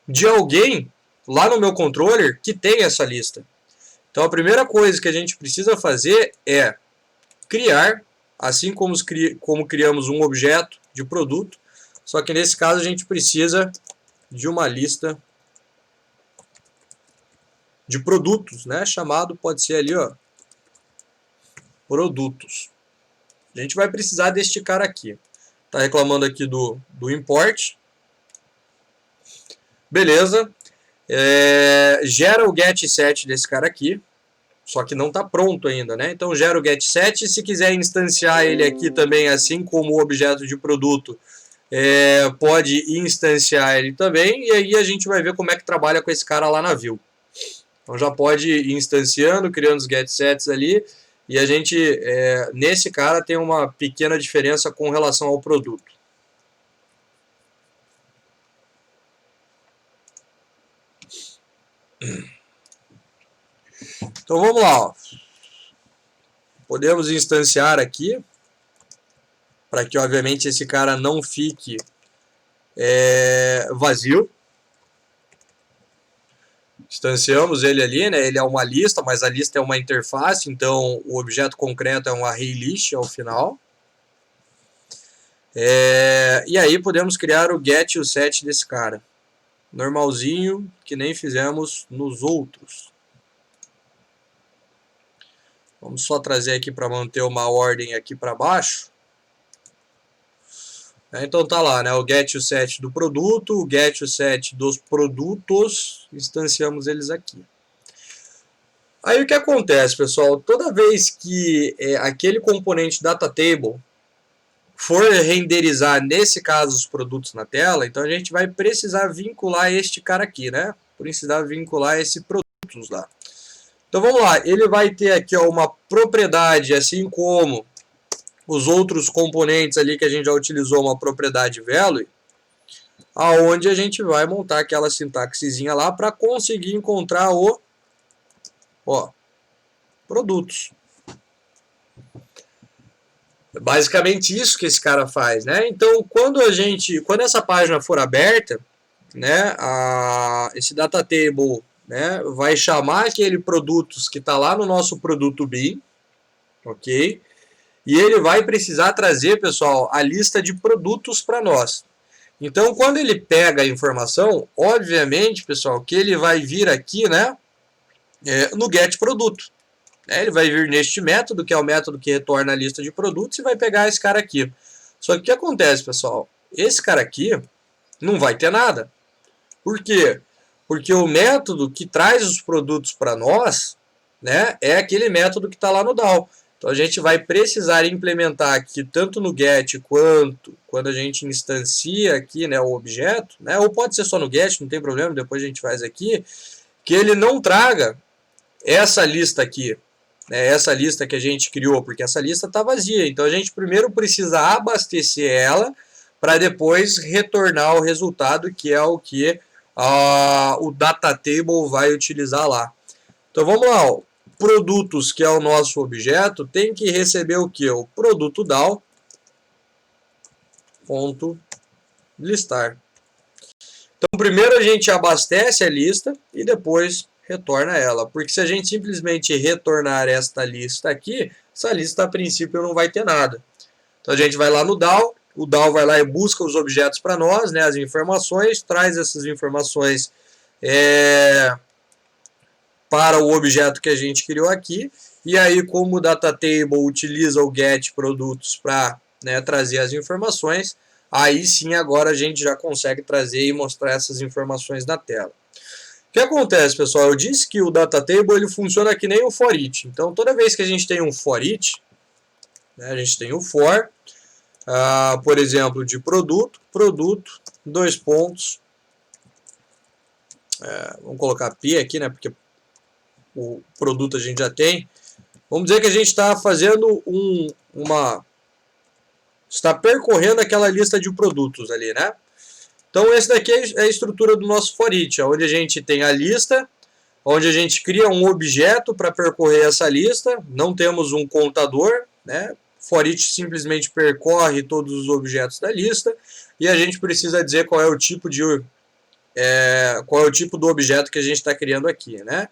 de alguém lá no meu controller que tem essa lista. Então a primeira coisa que a gente precisa fazer é criar, assim como criamos um objeto de produto, só que nesse caso a gente precisa de uma lista de produtos, né? Chamado, pode ser ali, ó, produtos. A gente vai precisar deste cara aqui. Tá reclamando aqui do import. Beleza. Gera o getSet desse cara aqui. Só que não está pronto ainda, né? Então gera o getSet. Se quiser instanciar ele aqui também, assim como o objeto de produto, pode instanciar ele também. E aí a gente vai ver como é que trabalha com esse cara lá na view. Então já pode ir instanciando, criando os getsets ali. E a gente, nesse cara, tem uma pequena diferença com relação ao produto. Então vamos lá, ó. Podemos instanciar aqui, para que obviamente esse cara não fique vazio. Instanciamos ele ali, né? Ele é uma lista, mas a lista é uma interface, então o objeto concreto é um array list ao final. E aí podemos criar o get e o set desse cara. Normalzinho, que nem fizemos nos outros. Vamos só trazer aqui para manter uma ordem aqui para baixo. Então tá lá, né? O get e o set do produto, o get e o set dos produtos, instanciamos eles aqui. Aí o que acontece, pessoal? Toda vez que aquele componente data table for renderizar, nesse caso, os produtos na tela, então a gente vai precisar vincular este cara aqui, né? Precisar vincular esse produtos lá. Então vamos lá, ele vai ter aqui, ó, uma propriedade, assim como os outros componentes ali que a gente já utilizou, uma propriedade value, aonde a gente vai montar aquela sintaxezinha lá para conseguir encontrar o produtos. É basicamente isso que esse cara faz, né? Então, quando essa página for aberta, né, esse data table, né, vai chamar aquele produtos que está lá no nosso produto bin, ok? E ele vai precisar trazer, pessoal, a lista de produtos para nós. Então, quando ele pega a informação, obviamente, pessoal, que ele vai vir aqui, né, no getProduto. Ele vai vir neste método, que é o método que retorna a lista de produtos, e vai pegar esse cara aqui. Só que o que acontece, pessoal? Esse cara aqui não vai ter nada. Por quê? Porque o método que traz os produtos para nós, né, é aquele método que está lá no DAO. Então a gente vai precisar implementar aqui, tanto no get quanto quando a gente instancia aqui, né, o objeto, né, ou pode ser só no get, não tem problema, depois a gente faz aqui, que ele não traga essa lista aqui, né, essa lista que a gente criou, porque essa lista está vazia. Então a gente primeiro precisa abastecer ela para depois retornar o resultado, que é o que o data table vai utilizar lá. Então vamos lá, ó. Produtos, que é o nosso objeto, tem que receber o que? O produto DAO ponto listar. Então primeiro a gente abastece a lista e depois retorna ela, porque se a gente simplesmente retornar esta lista aqui, essa lista a princípio não vai ter nada. Então a gente vai lá no DAO, o DAO vai lá e busca os objetos para nós, né, as informações, traz essas informações para o objeto que a gente criou aqui, e aí como o data table utiliza o get produtos para, né, trazer as informações, aí sim agora a gente já consegue trazer e mostrar essas informações na tela. O que acontece, pessoal? Eu disse que o data table ele funciona que nem o for each. Então toda vez que a gente tem um for each, né, a gente tem o for, por exemplo, de produto, dois pontos, vamos colocar P aqui, né, porque o produto a gente já tem. Vamos dizer que a gente está fazendo está percorrendo aquela lista de produtos ali, né? Então esse daqui é a estrutura do nosso for each, onde a gente tem a lista, onde a gente cria um objeto para percorrer essa lista, não temos um contador, né? For each simplesmente percorre todos os objetos da lista e a gente precisa dizer qual é o tipo do objeto que a gente está criando aqui, né?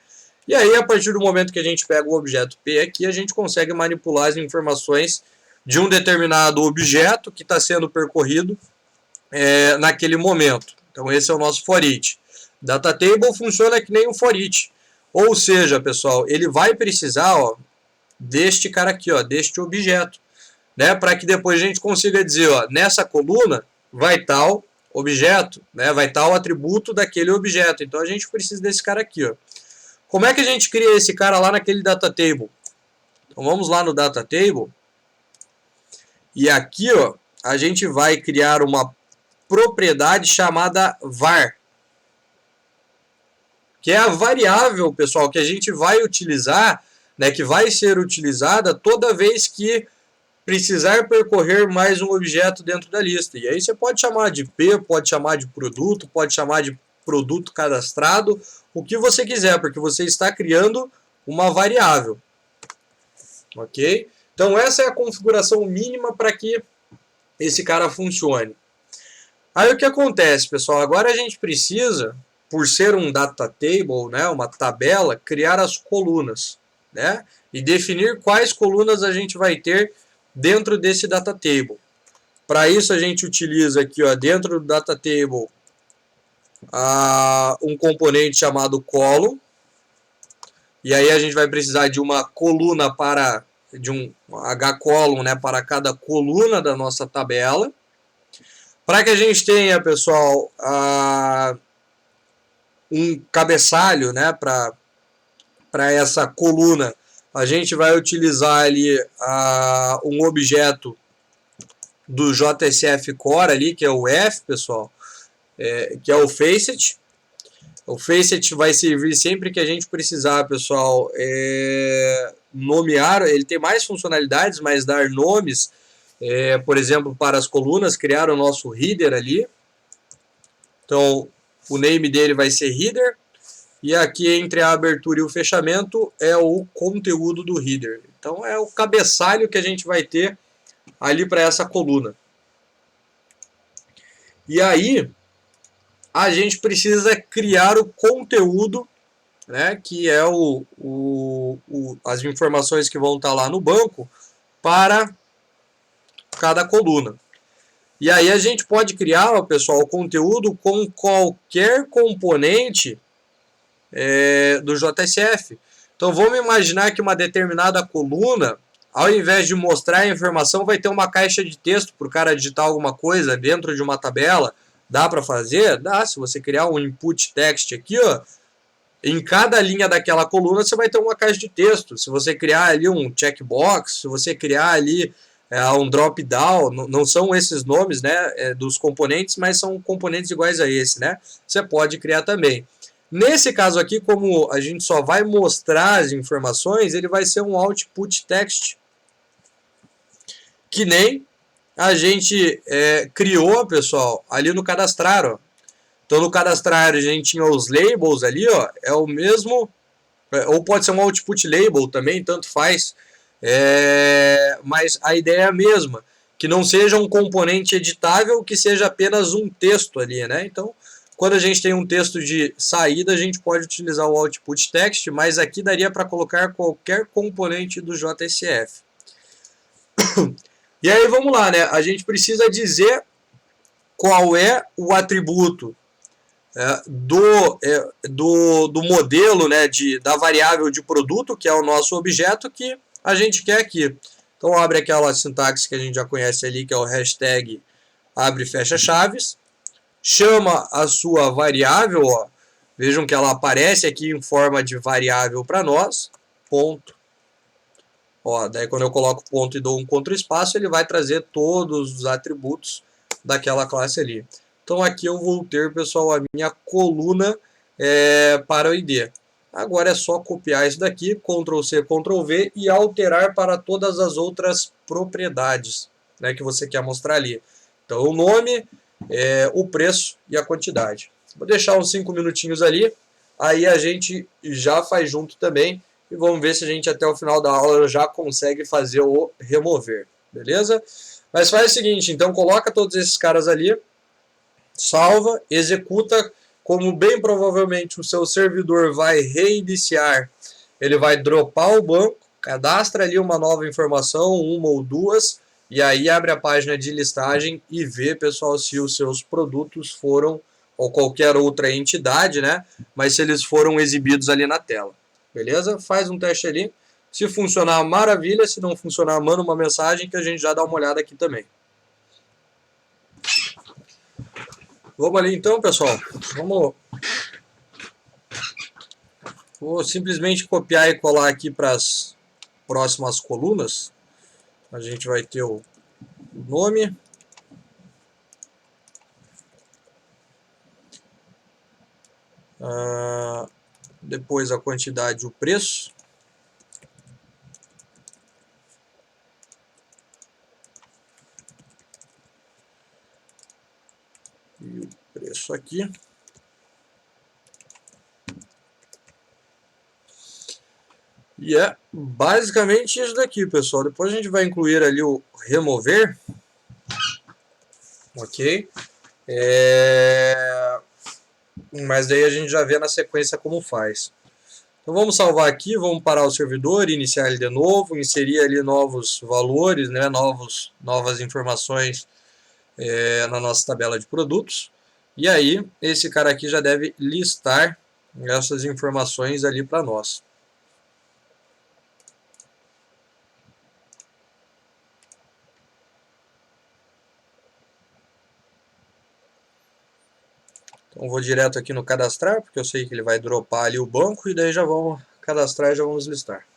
E aí, a partir do momento que a gente pega o objeto P aqui, a gente consegue manipular as informações de um determinado objeto que está sendo percorrido naquele momento. Então, esse é o nosso for each. Data table funciona que nem um for each. Ou seja, pessoal, ele vai precisar, ó, deste cara aqui, ó, deste objeto, né, para que depois a gente consiga dizer, ó, nessa coluna vai tal objeto, né, vai tal atributo daquele objeto. Então, a gente precisa desse cara aqui, ó. Como é que a gente cria esse cara lá naquele data table? Então vamos lá no data table. E aqui, ó, a gente vai criar uma propriedade chamada var, que é a variável, pessoal, que a gente vai utilizar, né, que vai ser utilizada toda vez que precisar percorrer mais um objeto dentro da lista. E aí você pode chamar de P, pode chamar de produto, pode chamar de produto cadastrado, o que você quiser, porque você está criando uma variável. Ok? Então essa é a configuração mínima para que esse cara funcione. Aí o que acontece, pessoal? Agora a gente precisa, por ser um data table, né, uma tabela, criar as colunas, né, e definir quais colunas a gente vai ter dentro desse data table. Para isso a gente utiliza aqui, ó, dentro do data table, um componente chamado column, e aí a gente vai precisar de uma coluna de um hcolumn, né, para cada coluna da nossa tabela. Para que a gente tenha, pessoal, um cabeçalho, né, para essa coluna, a gente vai utilizar ali um objeto do JSF Core ali, que é o F, pessoal, que é o Facet. O Facet vai servir sempre que a gente precisar, pessoal, nomear. Ele tem mais funcionalidades, mas dar nomes, por exemplo, para as colunas, criar o nosso header ali. Então, o name dele vai ser header. E aqui, entre a abertura e o fechamento, é o conteúdo do header. Então, é o cabeçalho que a gente vai ter ali para essa coluna. E aí, a gente precisa criar o conteúdo né, que é as informações que vão estar lá no banco para cada coluna. E aí a gente pode criar, pessoal, o conteúdo com qualquer componente do JSF. Então vamos imaginar que uma determinada coluna, ao invés de mostrar a informação, vai ter uma caixa de texto para o cara digitar alguma coisa dentro de uma tabela. Dá para fazer? Dá. Se você criar um input text aqui, ó, em cada linha daquela coluna você vai ter uma caixa de texto. Se você criar ali um checkbox, se você criar ali um drop down, não são esses nomes, né, dos componentes, mas são componentes iguais a esse, né? Você pode criar também. Nesse caso aqui, como a gente só vai mostrar as informações, ele vai ser um output text, que nem a gente criou, pessoal, ali no cadastrar, ó. Então no cadastrar a gente tinha os labels ali, ó, é o mesmo, ou pode ser um output label também, tanto faz, mas a ideia é a mesma, que não seja um componente editável, que seja apenas um texto ali, né? Então, quando a gente tem um texto de saída, a gente pode utilizar o output text, mas aqui daria para colocar qualquer componente do JSF. E aí vamos lá, né? A gente precisa dizer qual é o atributo do modelo, né, da variável de produto, que é o nosso objeto, que a gente quer aqui. Então abre aquela sintaxe que a gente já conhece ali, que é o hashtag abre e fecha chaves, chama a sua variável, ó, vejam que ela aparece aqui em forma de variável para nós, ponto. Ó, daí quando eu coloco ponto e dou um contra-espaço, ele vai trazer todos os atributos daquela classe ali. Então aqui eu vou ter, pessoal, a minha coluna para o ID. Agora é só copiar isso daqui, Ctrl+C, Ctrl+V e alterar para todas as outras propriedades, né, que você quer mostrar ali. Então o nome, o preço e a quantidade. Vou deixar uns 5 minutinhos ali, aí a gente já faz junto também e vamos ver se a gente até o final da aula já consegue fazer o remover, beleza? Mas faz o seguinte, então coloca todos esses caras ali, salva, executa, como bem provavelmente o seu servidor vai reiniciar, ele vai dropar o banco, cadastra ali uma nova informação, uma ou duas, e aí abre a página de listagem e vê, pessoal, se os seus produtos foram, ou qualquer outra entidade, né? Mas se eles foram exibidos ali na tela. Beleza? Faz um teste ali. Se funcionar, maravilha. Se não funcionar, manda uma mensagem que a gente já dá uma olhada aqui também. Vamos ali então, pessoal. Vou simplesmente copiar e colar aqui para as próximas colunas. A gente vai ter o nome. Depois a quantidade e o preço. E o preço aqui. E é basicamente isso daqui, pessoal. Depois a gente vai incluir ali o remover. Ok? Mas daí a gente já vê na sequência como faz. Então vamos salvar aqui, vamos parar o servidor, iniciar ele de novo, inserir ali novos valores, né, novas informações na nossa tabela de produtos. E aí, esse cara aqui já deve listar essas informações ali para nós. Então vou direto aqui no cadastrar, porque eu sei que ele vai dropar ali o banco, e daí já vamos cadastrar e já vamos listar.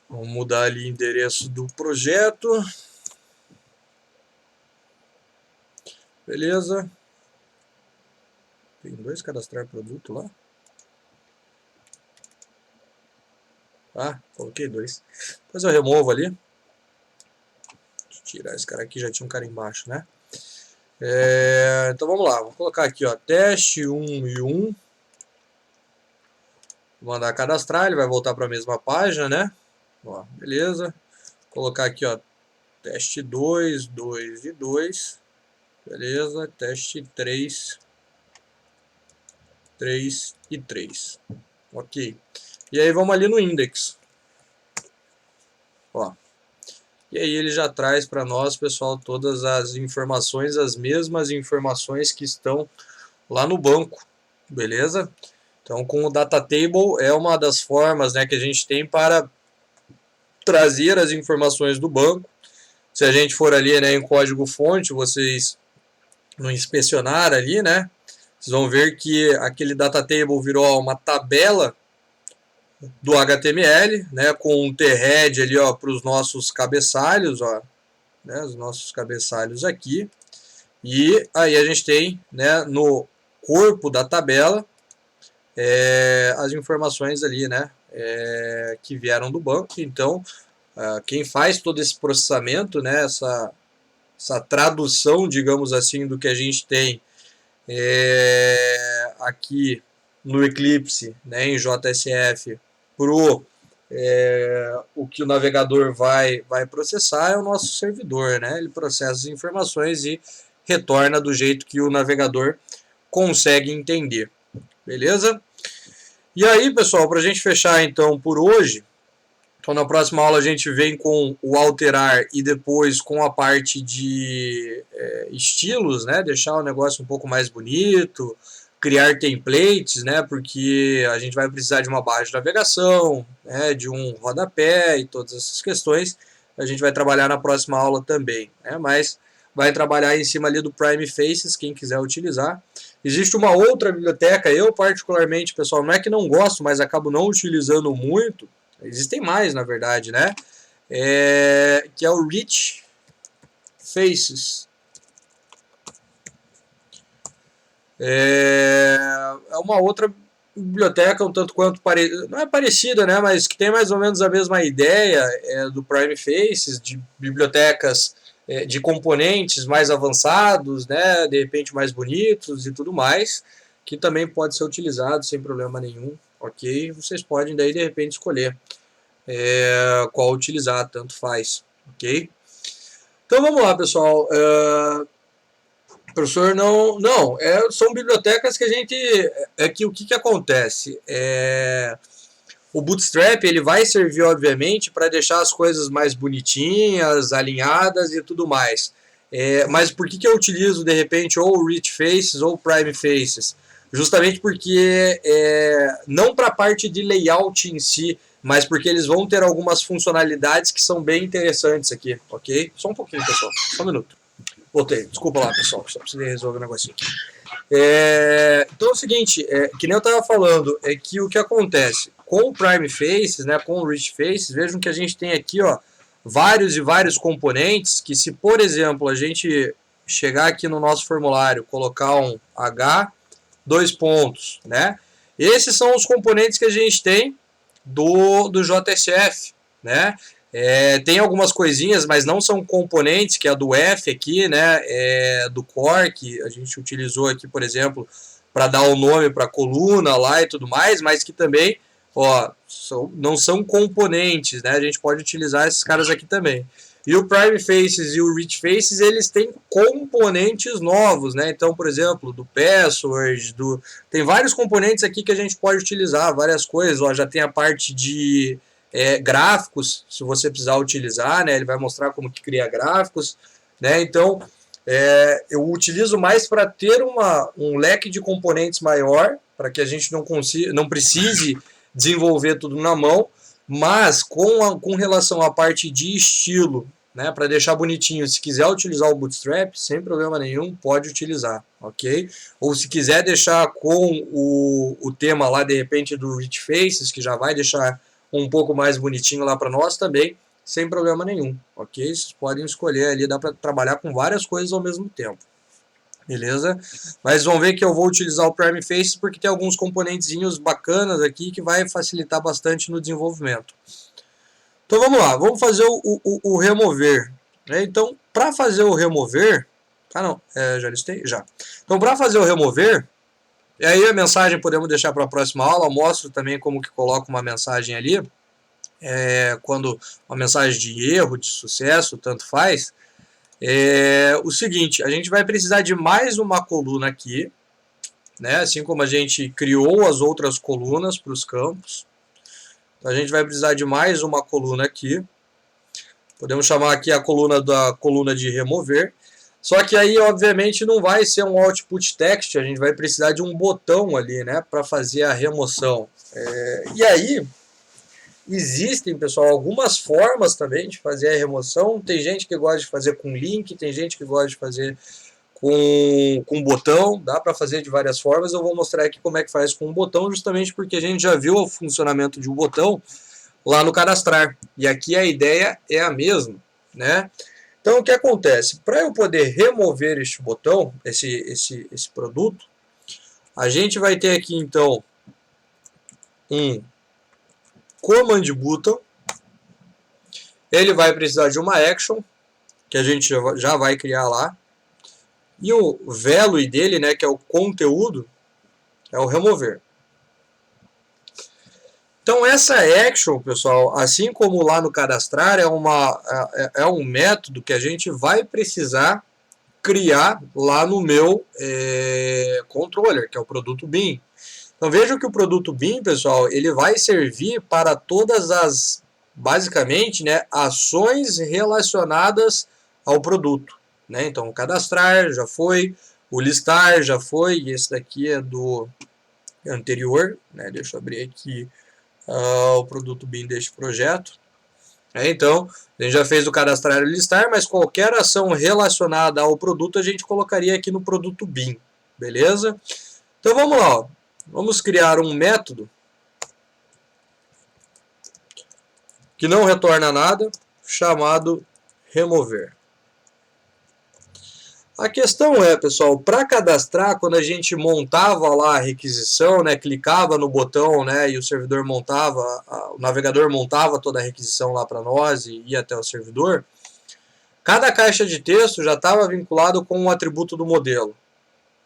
Vamos mudar ali o endereço do projeto. Beleza. Tem 2 cadastrar produto lá. Ah, coloquei 2. Depois eu removo ali. Deixa eu tirar esse cara aqui, já tinha um cara embaixo, né? Então vamos lá, vou colocar aqui, ó, teste 1 e 1. Vou mandar cadastrar, ele vai voltar para a mesma página, né? Ó, beleza. Vou colocar aqui, ó, teste 2, 2 e 2. Beleza, teste 3, 3 e 3. Ok. E aí vamos ali no index. Ó. E aí ele já traz para nós, pessoal, todas as informações, as mesmas informações que estão lá no banco. Beleza? Então, com o Data Table é uma das formas, né, que a gente tem para trazer as informações do banco. Se a gente for ali, né, em código-fonte, vocês não inspecionar ali, né, vocês vão ver que aquele Data Table virou uma tabela do HTML, né, com um T-head ali, ó, para os nossos cabeçalhos, ó, né, os nossos cabeçalhos aqui. E aí a gente tem, né, no corpo da tabela as informações ali, né, que vieram do banco. Então, quem faz todo esse processamento, né, essa tradução, digamos assim, do que a gente tem aqui no Eclipse, né, em JSF, pro o que o navegador vai processar é o nosso servidor, né? Ele processa as informações e retorna do jeito que o navegador consegue entender, beleza? E aí, pessoal, para a gente fechar então por hoje, então na próxima aula a gente vem com o alterar e depois com a parte de estilos, né? Deixar o negócio um pouco mais bonito, criar templates, né? Porque a gente vai precisar de uma barra de navegação, né? De um rodapé e todas essas questões. A gente vai trabalhar na próxima aula também, né? Mas vai trabalhar em cima ali do Prime Faces, quem quiser utilizar. Existe uma outra biblioteca, eu particularmente, pessoal, não é que não gosto, mas acabo não utilizando muito. Existem mais, na verdade, né? Que é o Rich Faces. É uma outra biblioteca um tanto quanto não é parecida, né, mas que tem mais ou menos a mesma ideia do Prime Faces, de bibliotecas de componentes mais avançados, né, de repente mais bonitos e tudo mais, que também pode ser utilizado sem problema nenhum, ok? Vocês podem daí de repente escolher qual utilizar, tanto faz, ok? Então vamos lá, pessoal. Professor, não, são bibliotecas que a gente, que o que acontece? O Bootstrap ele vai servir, obviamente, para deixar as coisas mais bonitinhas, alinhadas e tudo mais. Mas por que eu utilizo, de repente, ou o Rich Faces ou o Prime Faces? Justamente porque, não para a parte de layout em si, mas porque eles vão ter algumas funcionalidades que são bem interessantes aqui, ok? Só um pouquinho, pessoal, só um minuto. Voltei, desculpa lá, pessoal, só precisei resolver um negocinho aqui. Então é o seguinte, que nem eu estava falando, é que o que acontece com o Prime Faces, né, com o Rich Faces, vejam que a gente tem aqui, ó, vários e vários componentes que, se por exemplo a gente chegar aqui no nosso formulário, colocar um H, 2 pontos, né, esses são os componentes que a gente tem do JSF, né. Tem algumas coisinhas, mas não são componentes, que é a do F aqui, né, do core, que a gente utilizou aqui, por exemplo, para dar o nome para a coluna lá e tudo mais, mas que também, ó, não são componentes, né, a gente pode utilizar esses caras aqui também. E o Prime Faces e o Rich Faces, eles têm componentes novos, né, então, por exemplo, do Password, tem vários componentes aqui que a gente pode utilizar, várias coisas, ó, já tem a parte de gráficos, se você precisar utilizar, né, ele vai mostrar como que cria gráficos, né, então eu utilizo mais para ter um leque de componentes maior, para que a gente não precise desenvolver tudo na mão, mas com relação à parte de estilo, né, para deixar bonitinho, se quiser utilizar o Bootstrap, sem problema nenhum, pode utilizar, ok? Ou se quiser deixar com o tema lá, de repente, do Rich Faces, que já vai deixar um pouco mais bonitinho lá para nós também, sem problema nenhum, ok? Vocês podem escolher ali, dá para trabalhar com várias coisas ao mesmo tempo. Beleza? Mas vão ver que eu vou utilizar o Prime Face porque tem alguns componentezinhos bacanas aqui que vai facilitar bastante no desenvolvimento. Então vamos lá, vamos fazer o remover. Né? Então, para fazer o remover... Ah não, já listei? Já. Então, para fazer o remover, e aí a mensagem podemos deixar para a próxima aula, eu mostro também como que coloca uma mensagem ali, quando uma mensagem de erro, de sucesso, tanto faz. O seguinte, a gente vai precisar de mais uma coluna aqui, né? Assim como a gente criou as outras colunas para os campos. Então, a gente vai precisar de mais uma coluna aqui. Podemos chamar aqui a coluna da coluna de remover. Só que aí, obviamente, não vai ser um output text, a gente vai precisar de um botão ali, né, para fazer a remoção. E aí, existem, pessoal, algumas formas também de fazer a remoção. Tem gente que gosta de fazer com link, tem gente que gosta de fazer com botão, dá para fazer de várias formas. Eu vou mostrar aqui como é que faz com o botão, justamente porque a gente já viu o funcionamento de um botão lá no cadastrar. E aqui a ideia é a mesma, né? Então, o que acontece? Para eu poder remover este botão, esse produto, a gente vai ter aqui, então, um command button. Ele vai precisar de uma action, que a gente já vai criar lá. E o value dele, né, que é o conteúdo, é o remover. Então, essa action, pessoal, assim como lá no cadastrar, é um método que a gente vai precisar criar lá no meu controller, que é o produto BIM. Então, vejam que o produto BIM, pessoal, ele vai servir para todas as, basicamente, né, ações relacionadas ao produto. Né? Então, o cadastrar já foi, o listar já foi, e esse daqui é do anterior. Né? Deixa eu abrir aqui o produto BIM deste projeto. Então, a gente já fez o cadastrar e listar, mas qualquer ação relacionada ao produto a gente colocaria aqui no produto BIM, beleza? Então vamos lá, ó. Vamos criar um método que não retorna nada, chamado remover. A questão é, pessoal, para cadastrar, quando a gente montava lá a requisição, né, clicava no botão, né, e o servidor montava, o navegador montava toda a requisição lá para nós e ia até o servidor, cada caixa de texto já estava vinculado com um atributo do modelo,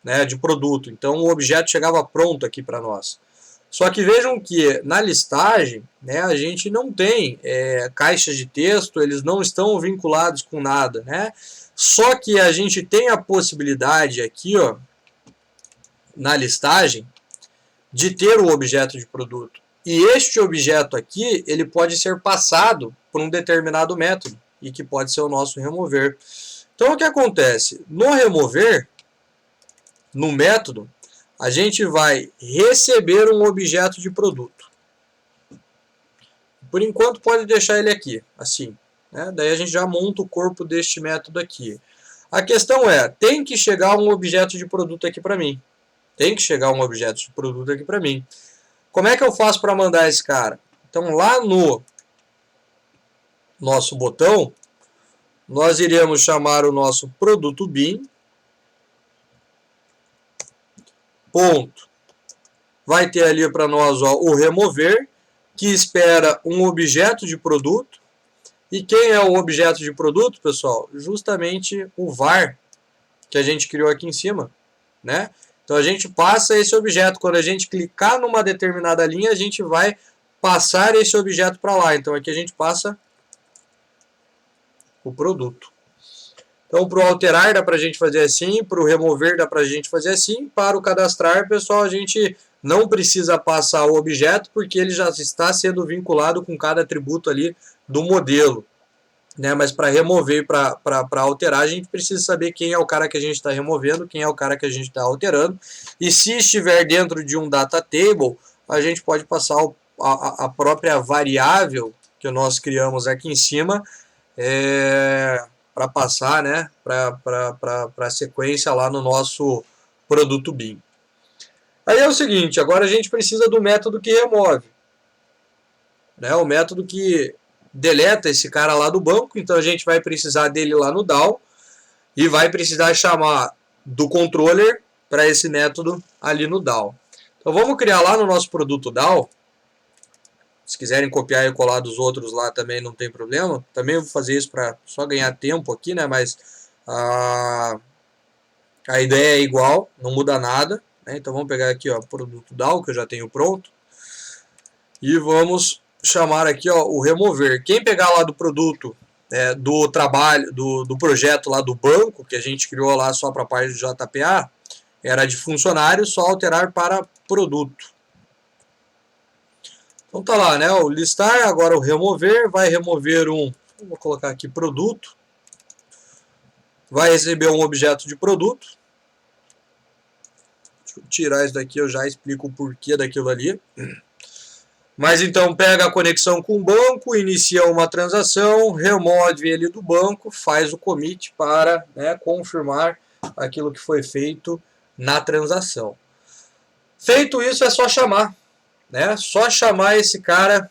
né, de produto. Então o objeto chegava pronto aqui para nós. Só que vejam que na listagem, né, a gente não tem caixas de texto, eles não estão vinculados com nada, né? Só que a gente tem a possibilidade aqui, ó, na listagem, de ter o objeto de produto. E este objeto aqui, ele pode ser passado por um determinado método, e que pode ser o nosso remover. Então, o que acontece? No remover, no método, a gente vai receber um objeto de produto. Por enquanto, pode deixar ele aqui, assim. Né? Daí a gente já monta o corpo deste método aqui. A questão é, tem que chegar um objeto de produto aqui para mim. Tem que chegar um objeto de produto aqui para mim. Como é que eu faço para mandar esse cara? Então, lá no nosso botão, nós iremos chamar o nosso produto BIM. Ponto. Vai ter ali para nós, ó, o remover, que espera um objeto de produto. E quem é o objeto de produto, pessoal? Justamente o var que a gente criou aqui em cima, né? Então a gente passa esse objeto. Quando a gente clicar numa determinada linha, a gente vai passar esse objeto para lá. Então aqui a gente passa o produto. Então para o alterar dá para a gente fazer assim, para o remover dá para a gente fazer assim, para o cadastrar, pessoal, a gente não precisa passar o objeto porque ele já está sendo vinculado com cada atributo ali do modelo, né? Mas para remover, para alterar, a gente precisa saber quem é o cara que a gente está removendo, quem é o cara que a gente está alterando. E se estiver dentro de um data table, a gente pode passar a própria variável que nós criamos aqui em cima para passar, né, para a sequência lá no nosso produto BIM. Aí é o seguinte, agora a gente precisa do método que remove. né? O método que deleta esse cara lá do banco. Então a gente vai precisar dele lá no DAO e vai precisar chamar do controller para esse método ali no DAO. Então vamos criar lá no nosso produto DAO. Se quiserem copiar e colar dos outros lá também não tem problema. Também vou fazer isso para só ganhar tempo aqui, né? Mas a ideia é igual, não muda nada, né? Então vamos pegar aqui, ó, produto DAO, que eu já tenho pronto. E vamos chamar aqui, ó, o remover. Quem pegar lá do produto, do trabalho, do projeto lá do banco, que a gente criou lá só para a parte do JPA, era de funcionário, só alterar para produto. Então tá lá, né? O listar, agora o remover, vai remover vou colocar aqui produto, vai receber um objeto de produto. Deixa eu tirar isso daqui, eu já explico o porquê daquilo ali. Mas então pega a conexão com o banco, inicia uma transação, remove ele do banco, faz o commit para, né, confirmar aquilo que foi feito na transação. Feito isso, é só chamar, né? Só chamar esse cara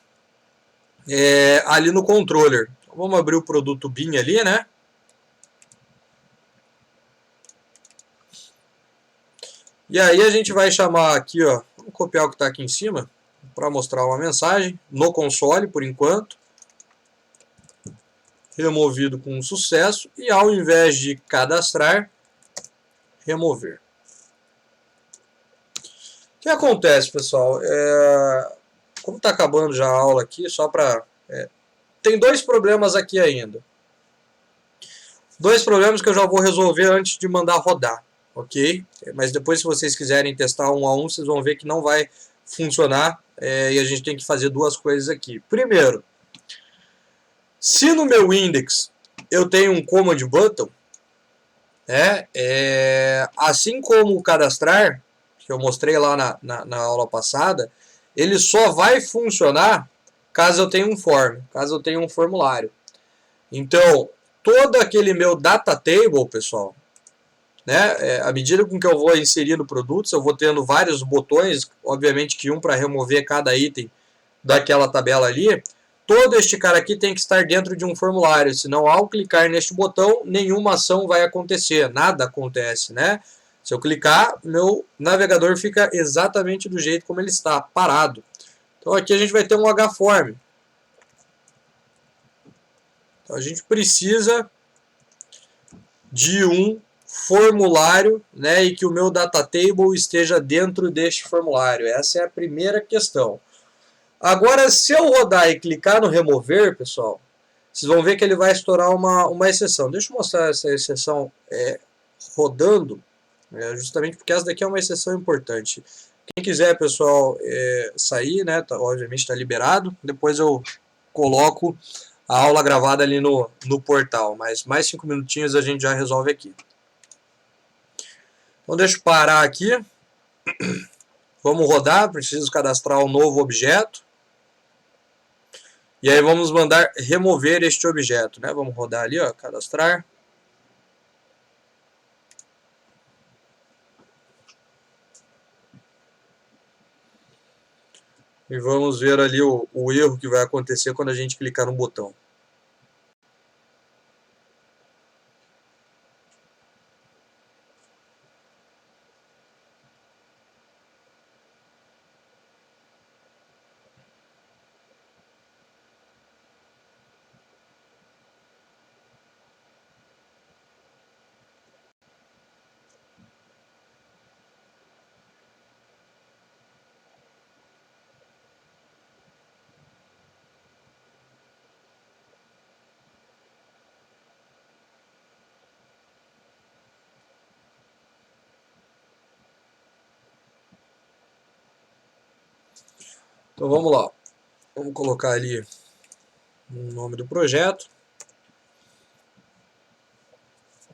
ali no controller. Então, vamos abrir o produto BIM ali, né? E aí a gente vai chamar aqui, ó, vamos copiar o que está aqui em cima para mostrar uma mensagem no console por enquanto. Removido com sucesso e ao invés de cadastrar, remover. O que acontece, pessoal? Como está acabando já a aula aqui, só para... tem dois problemas aqui ainda. Dois problemas que eu já vou resolver antes de mandar rodar, ok? Mas depois, se vocês quiserem testar um a um, vocês vão ver que não vai funcionar e a gente tem que fazer duas coisas aqui. Primeiro, se no meu index eu tenho um command button, assim como o cadastrar, que eu mostrei lá na aula passada, ele só vai funcionar caso eu tenha um form, caso eu tenha um formulário. Então, todo aquele meu data table, pessoal, né, à medida com que eu vou inserindo produtos, eu vou tendo vários botões, obviamente que um para remover cada item daquela tabela ali. Todo este cara aqui tem que estar dentro de um formulário, senão ao clicar neste botão, nenhuma ação vai acontecer, nada acontece, né? Se eu clicar, meu navegador fica exatamente do jeito como ele está, parado. Então aqui a gente vai ter um HForm. Então a gente precisa de um formulário, né, e que o meu data table esteja dentro deste formulário. Essa é a primeira questão. Agora, se eu rodar e clicar no remover, pessoal, vocês vão ver que ele vai estourar uma exceção. Deixa eu mostrar essa exceção rodando, justamente porque essa daqui é uma exceção importante. Quem quiser, pessoal, sair, né, obviamente está liberado. Depois eu coloco a aula gravada ali no portal, mas mais 5 minutinhos a gente já resolve aqui. Então deixa eu parar aqui. Vamos rodar, preciso cadastrar um novo objeto. E aí vamos mandar remover este objeto, né? Vamos rodar ali, ó, cadastrar. E vamos ver ali o erro que vai acontecer quando a gente clicar no botão. Então vamos lá. Vamos colocar ali o nome do projeto.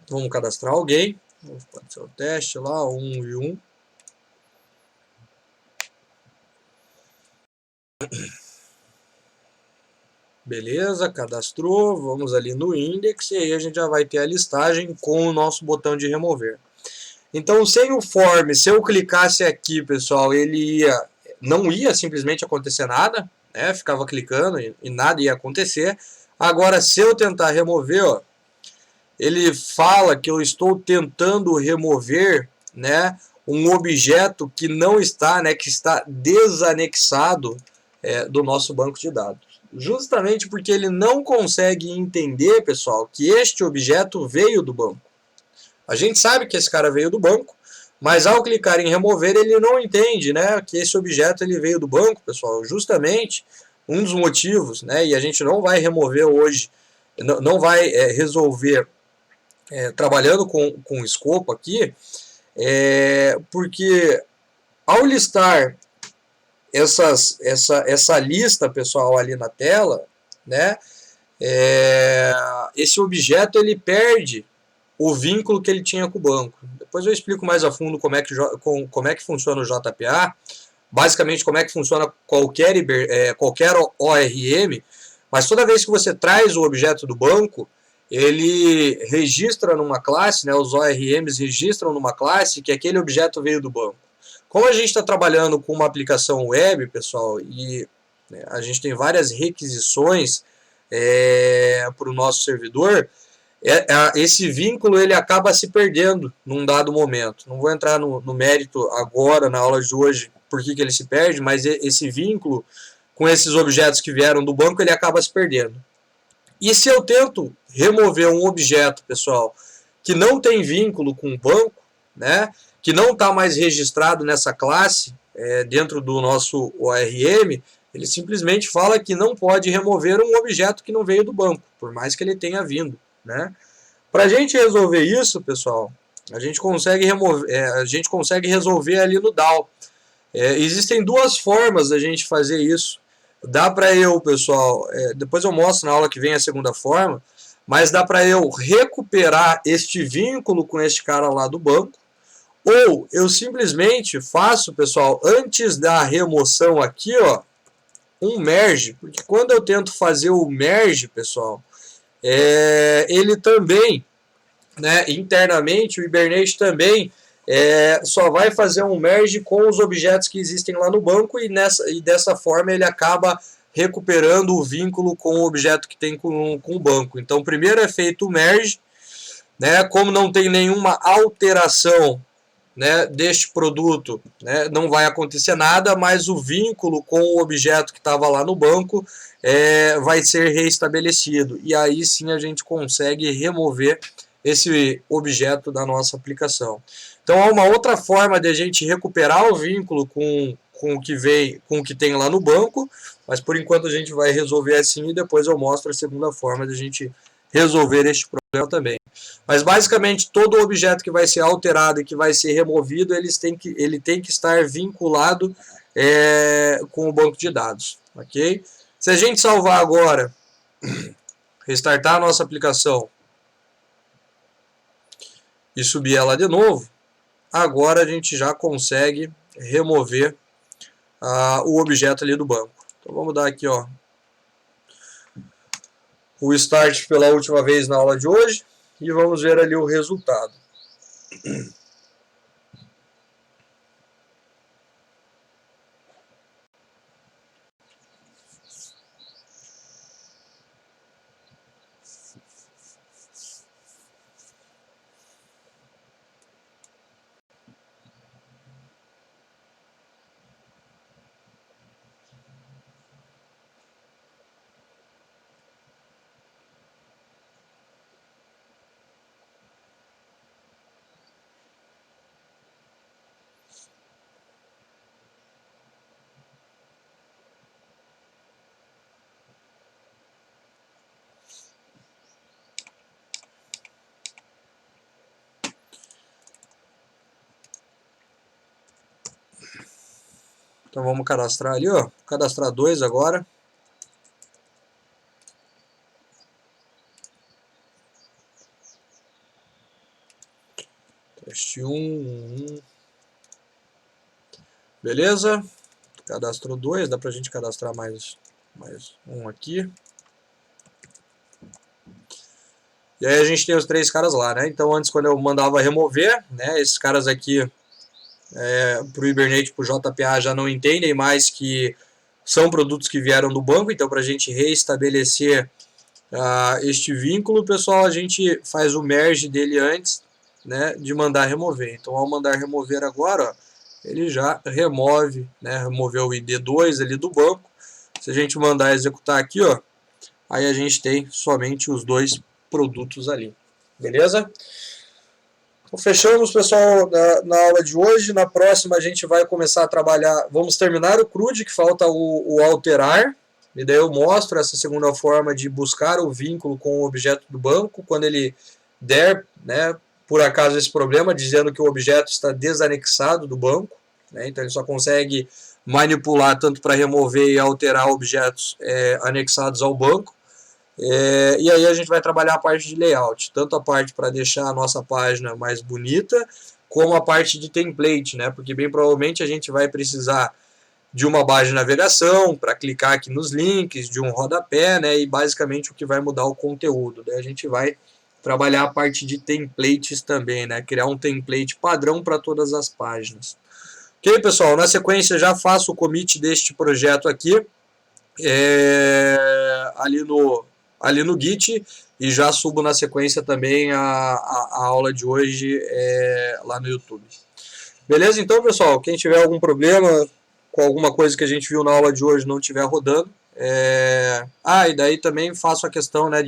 Vamos cadastrar alguém. Vamos fazer o teste lá, 1 e 1. Beleza, cadastrou. Vamos ali no index e aí a gente já vai ter a listagem com o nosso botão de remover. Então, sem o form, se eu clicasse aqui, pessoal, ele não ia simplesmente acontecer nada, né? Ficava clicando e nada ia acontecer. Agora, se eu tentar remover, ó, ele fala que eu estou tentando remover, né, um objeto que não está, né, que está desanexado do nosso banco de dados. Justamente porque ele não consegue entender, pessoal, que este objeto veio do banco. A gente sabe que esse cara veio do banco, mas ao clicar em remover, ele não entende, né, que esse objeto ele veio do banco, pessoal. Justamente um dos motivos, né, e a gente não vai remover hoje, não vai resolver trabalhando com escopo aqui, porque ao listar essa lista, pessoal, ali na tela, né, esse objeto ele perde o vínculo que ele tinha com o banco. Depois eu explico mais a fundo como é que funciona o JPA, basicamente como é que funciona qualquer ORM, mas toda vez que você traz o objeto do banco, ele registra numa classe, né, os ORMs registram numa classe que aquele objeto veio do banco. Como a gente está trabalhando com uma aplicação web, pessoal, e né, a gente tem várias requisições para o nosso servidor, esse vínculo ele acaba se perdendo num dado momento. Não vou entrar no mérito agora, na aula de hoje, por que ele se perde, mas esse vínculo com esses objetos que vieram do banco, ele acaba se perdendo. E se eu tento remover um objeto, pessoal, que não tem vínculo com o banco, né, que não está mais registrado nessa classe, dentro do nosso ORM, ele simplesmente fala que não pode remover um objeto que não veio do banco, por mais que ele tenha vindo, né? Para a gente resolver isso, pessoal, a gente consegue resolver ali no DAO. Existem duas formas da gente fazer isso. Dá para eu, pessoal, depois eu mostro na aula que vem a segunda forma, mas dá para eu recuperar este vínculo com este cara lá do banco, ou eu simplesmente faço, pessoal, antes da remoção aqui, ó, um merge, porque quando eu tento fazer o merge, pessoal, ele também, né, internamente, o Hibernate também só vai fazer um merge com os objetos que existem lá no banco e dessa forma ele acaba recuperando o vínculo com o objeto que tem com o banco. Então, primeiro é feito o merge, né, como não tem nenhuma alteração, né, deste produto, né, não vai acontecer nada, mas o vínculo com o objeto que estava lá no banco vai ser reestabelecido. E aí sim a gente consegue remover esse objeto da nossa aplicação. Então, há uma outra forma de a gente recuperar o vínculo com o que tem lá no banco, mas por enquanto a gente vai resolver assim e depois eu mostro a segunda forma de a gente resolver este problema também. Mas basicamente todo objeto que vai ser alterado e que vai ser removido, ele tem que estar vinculado com o banco de dados, ok? Se a gente salvar agora, restartar a nossa aplicação e subir ela de novo, agora a gente já consegue remover o objeto ali do banco. Então vamos dar aqui, ó, o start pela última vez na aula de hoje e vamos ver ali o resultado. Então vamos cadastrar ali, ó. Cadastrar 2 agora. Teste 1. Beleza? Cadastrou 2, dá pra gente cadastrar mais um aqui. E aí a gente tem os 3 caras lá, né? Então antes, quando eu mandava remover, né, esses caras aqui pro Hibernate, pro JPA, já não entendem mais que são produtos que vieram do banco, então para a gente reestabelecer este vínculo, pessoal, a gente faz o merge dele antes, né, de mandar remover. Então, ao mandar remover agora, ó, ele já remove, né, removeu o ID2 ali do banco. Se a gente mandar executar aqui, ó, aí a gente tem somente os dois produtos ali. Beleza? Então, fechamos, pessoal, na aula de hoje. Na próxima a gente vai começar a trabalhar, vamos terminar o CRUD, que falta o alterar, e daí eu mostro essa segunda forma de buscar o vínculo com o objeto do banco, quando ele der, né, por acaso esse problema, dizendo que o objeto está desanexado do banco, né, então ele só consegue manipular tanto para remover e alterar objetos anexados ao banco. E aí a gente vai trabalhar a parte de layout, tanto a parte para deixar a nossa página mais bonita, como a parte de template, né? Porque bem provavelmente a gente vai precisar de uma barra de navegação para clicar aqui nos links, de um rodapé, né? E basicamente o que vai mudar o conteúdo. Daí a gente vai trabalhar a parte de templates também, né? Criar um template padrão para todas as páginas. Ok, pessoal? Na sequência já faço o commit deste projeto aqui, ali no Git, e já subo na sequência também a aula de hoje lá no YouTube. Beleza? Então, pessoal, quem tiver algum problema com alguma coisa que a gente viu na aula de hoje não estiver rodando, e daí também faço a questão, né,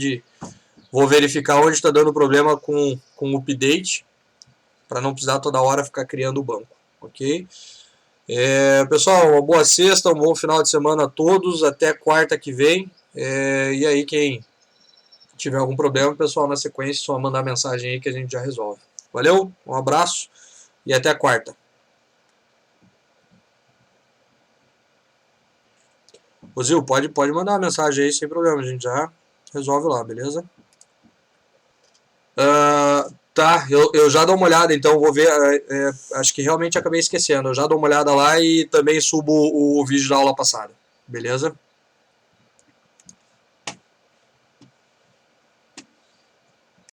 vou verificar onde está dando problema com o update, para não precisar toda hora ficar criando o banco, ok? Pessoal, uma boa sexta, um bom final de semana a todos, até quarta que vem. E aí, quem tiver algum problema, pessoal, na sequência, só mandar mensagem aí que a gente já resolve. Valeu, um abraço e até quarta. Ô Zil, pode mandar uma mensagem aí sem problema, a gente já resolve lá, beleza? Tá, eu já dou uma olhada, então vou ver, acho que realmente acabei esquecendo, eu já dou uma olhada lá e também subo o vídeo da aula passada, beleza?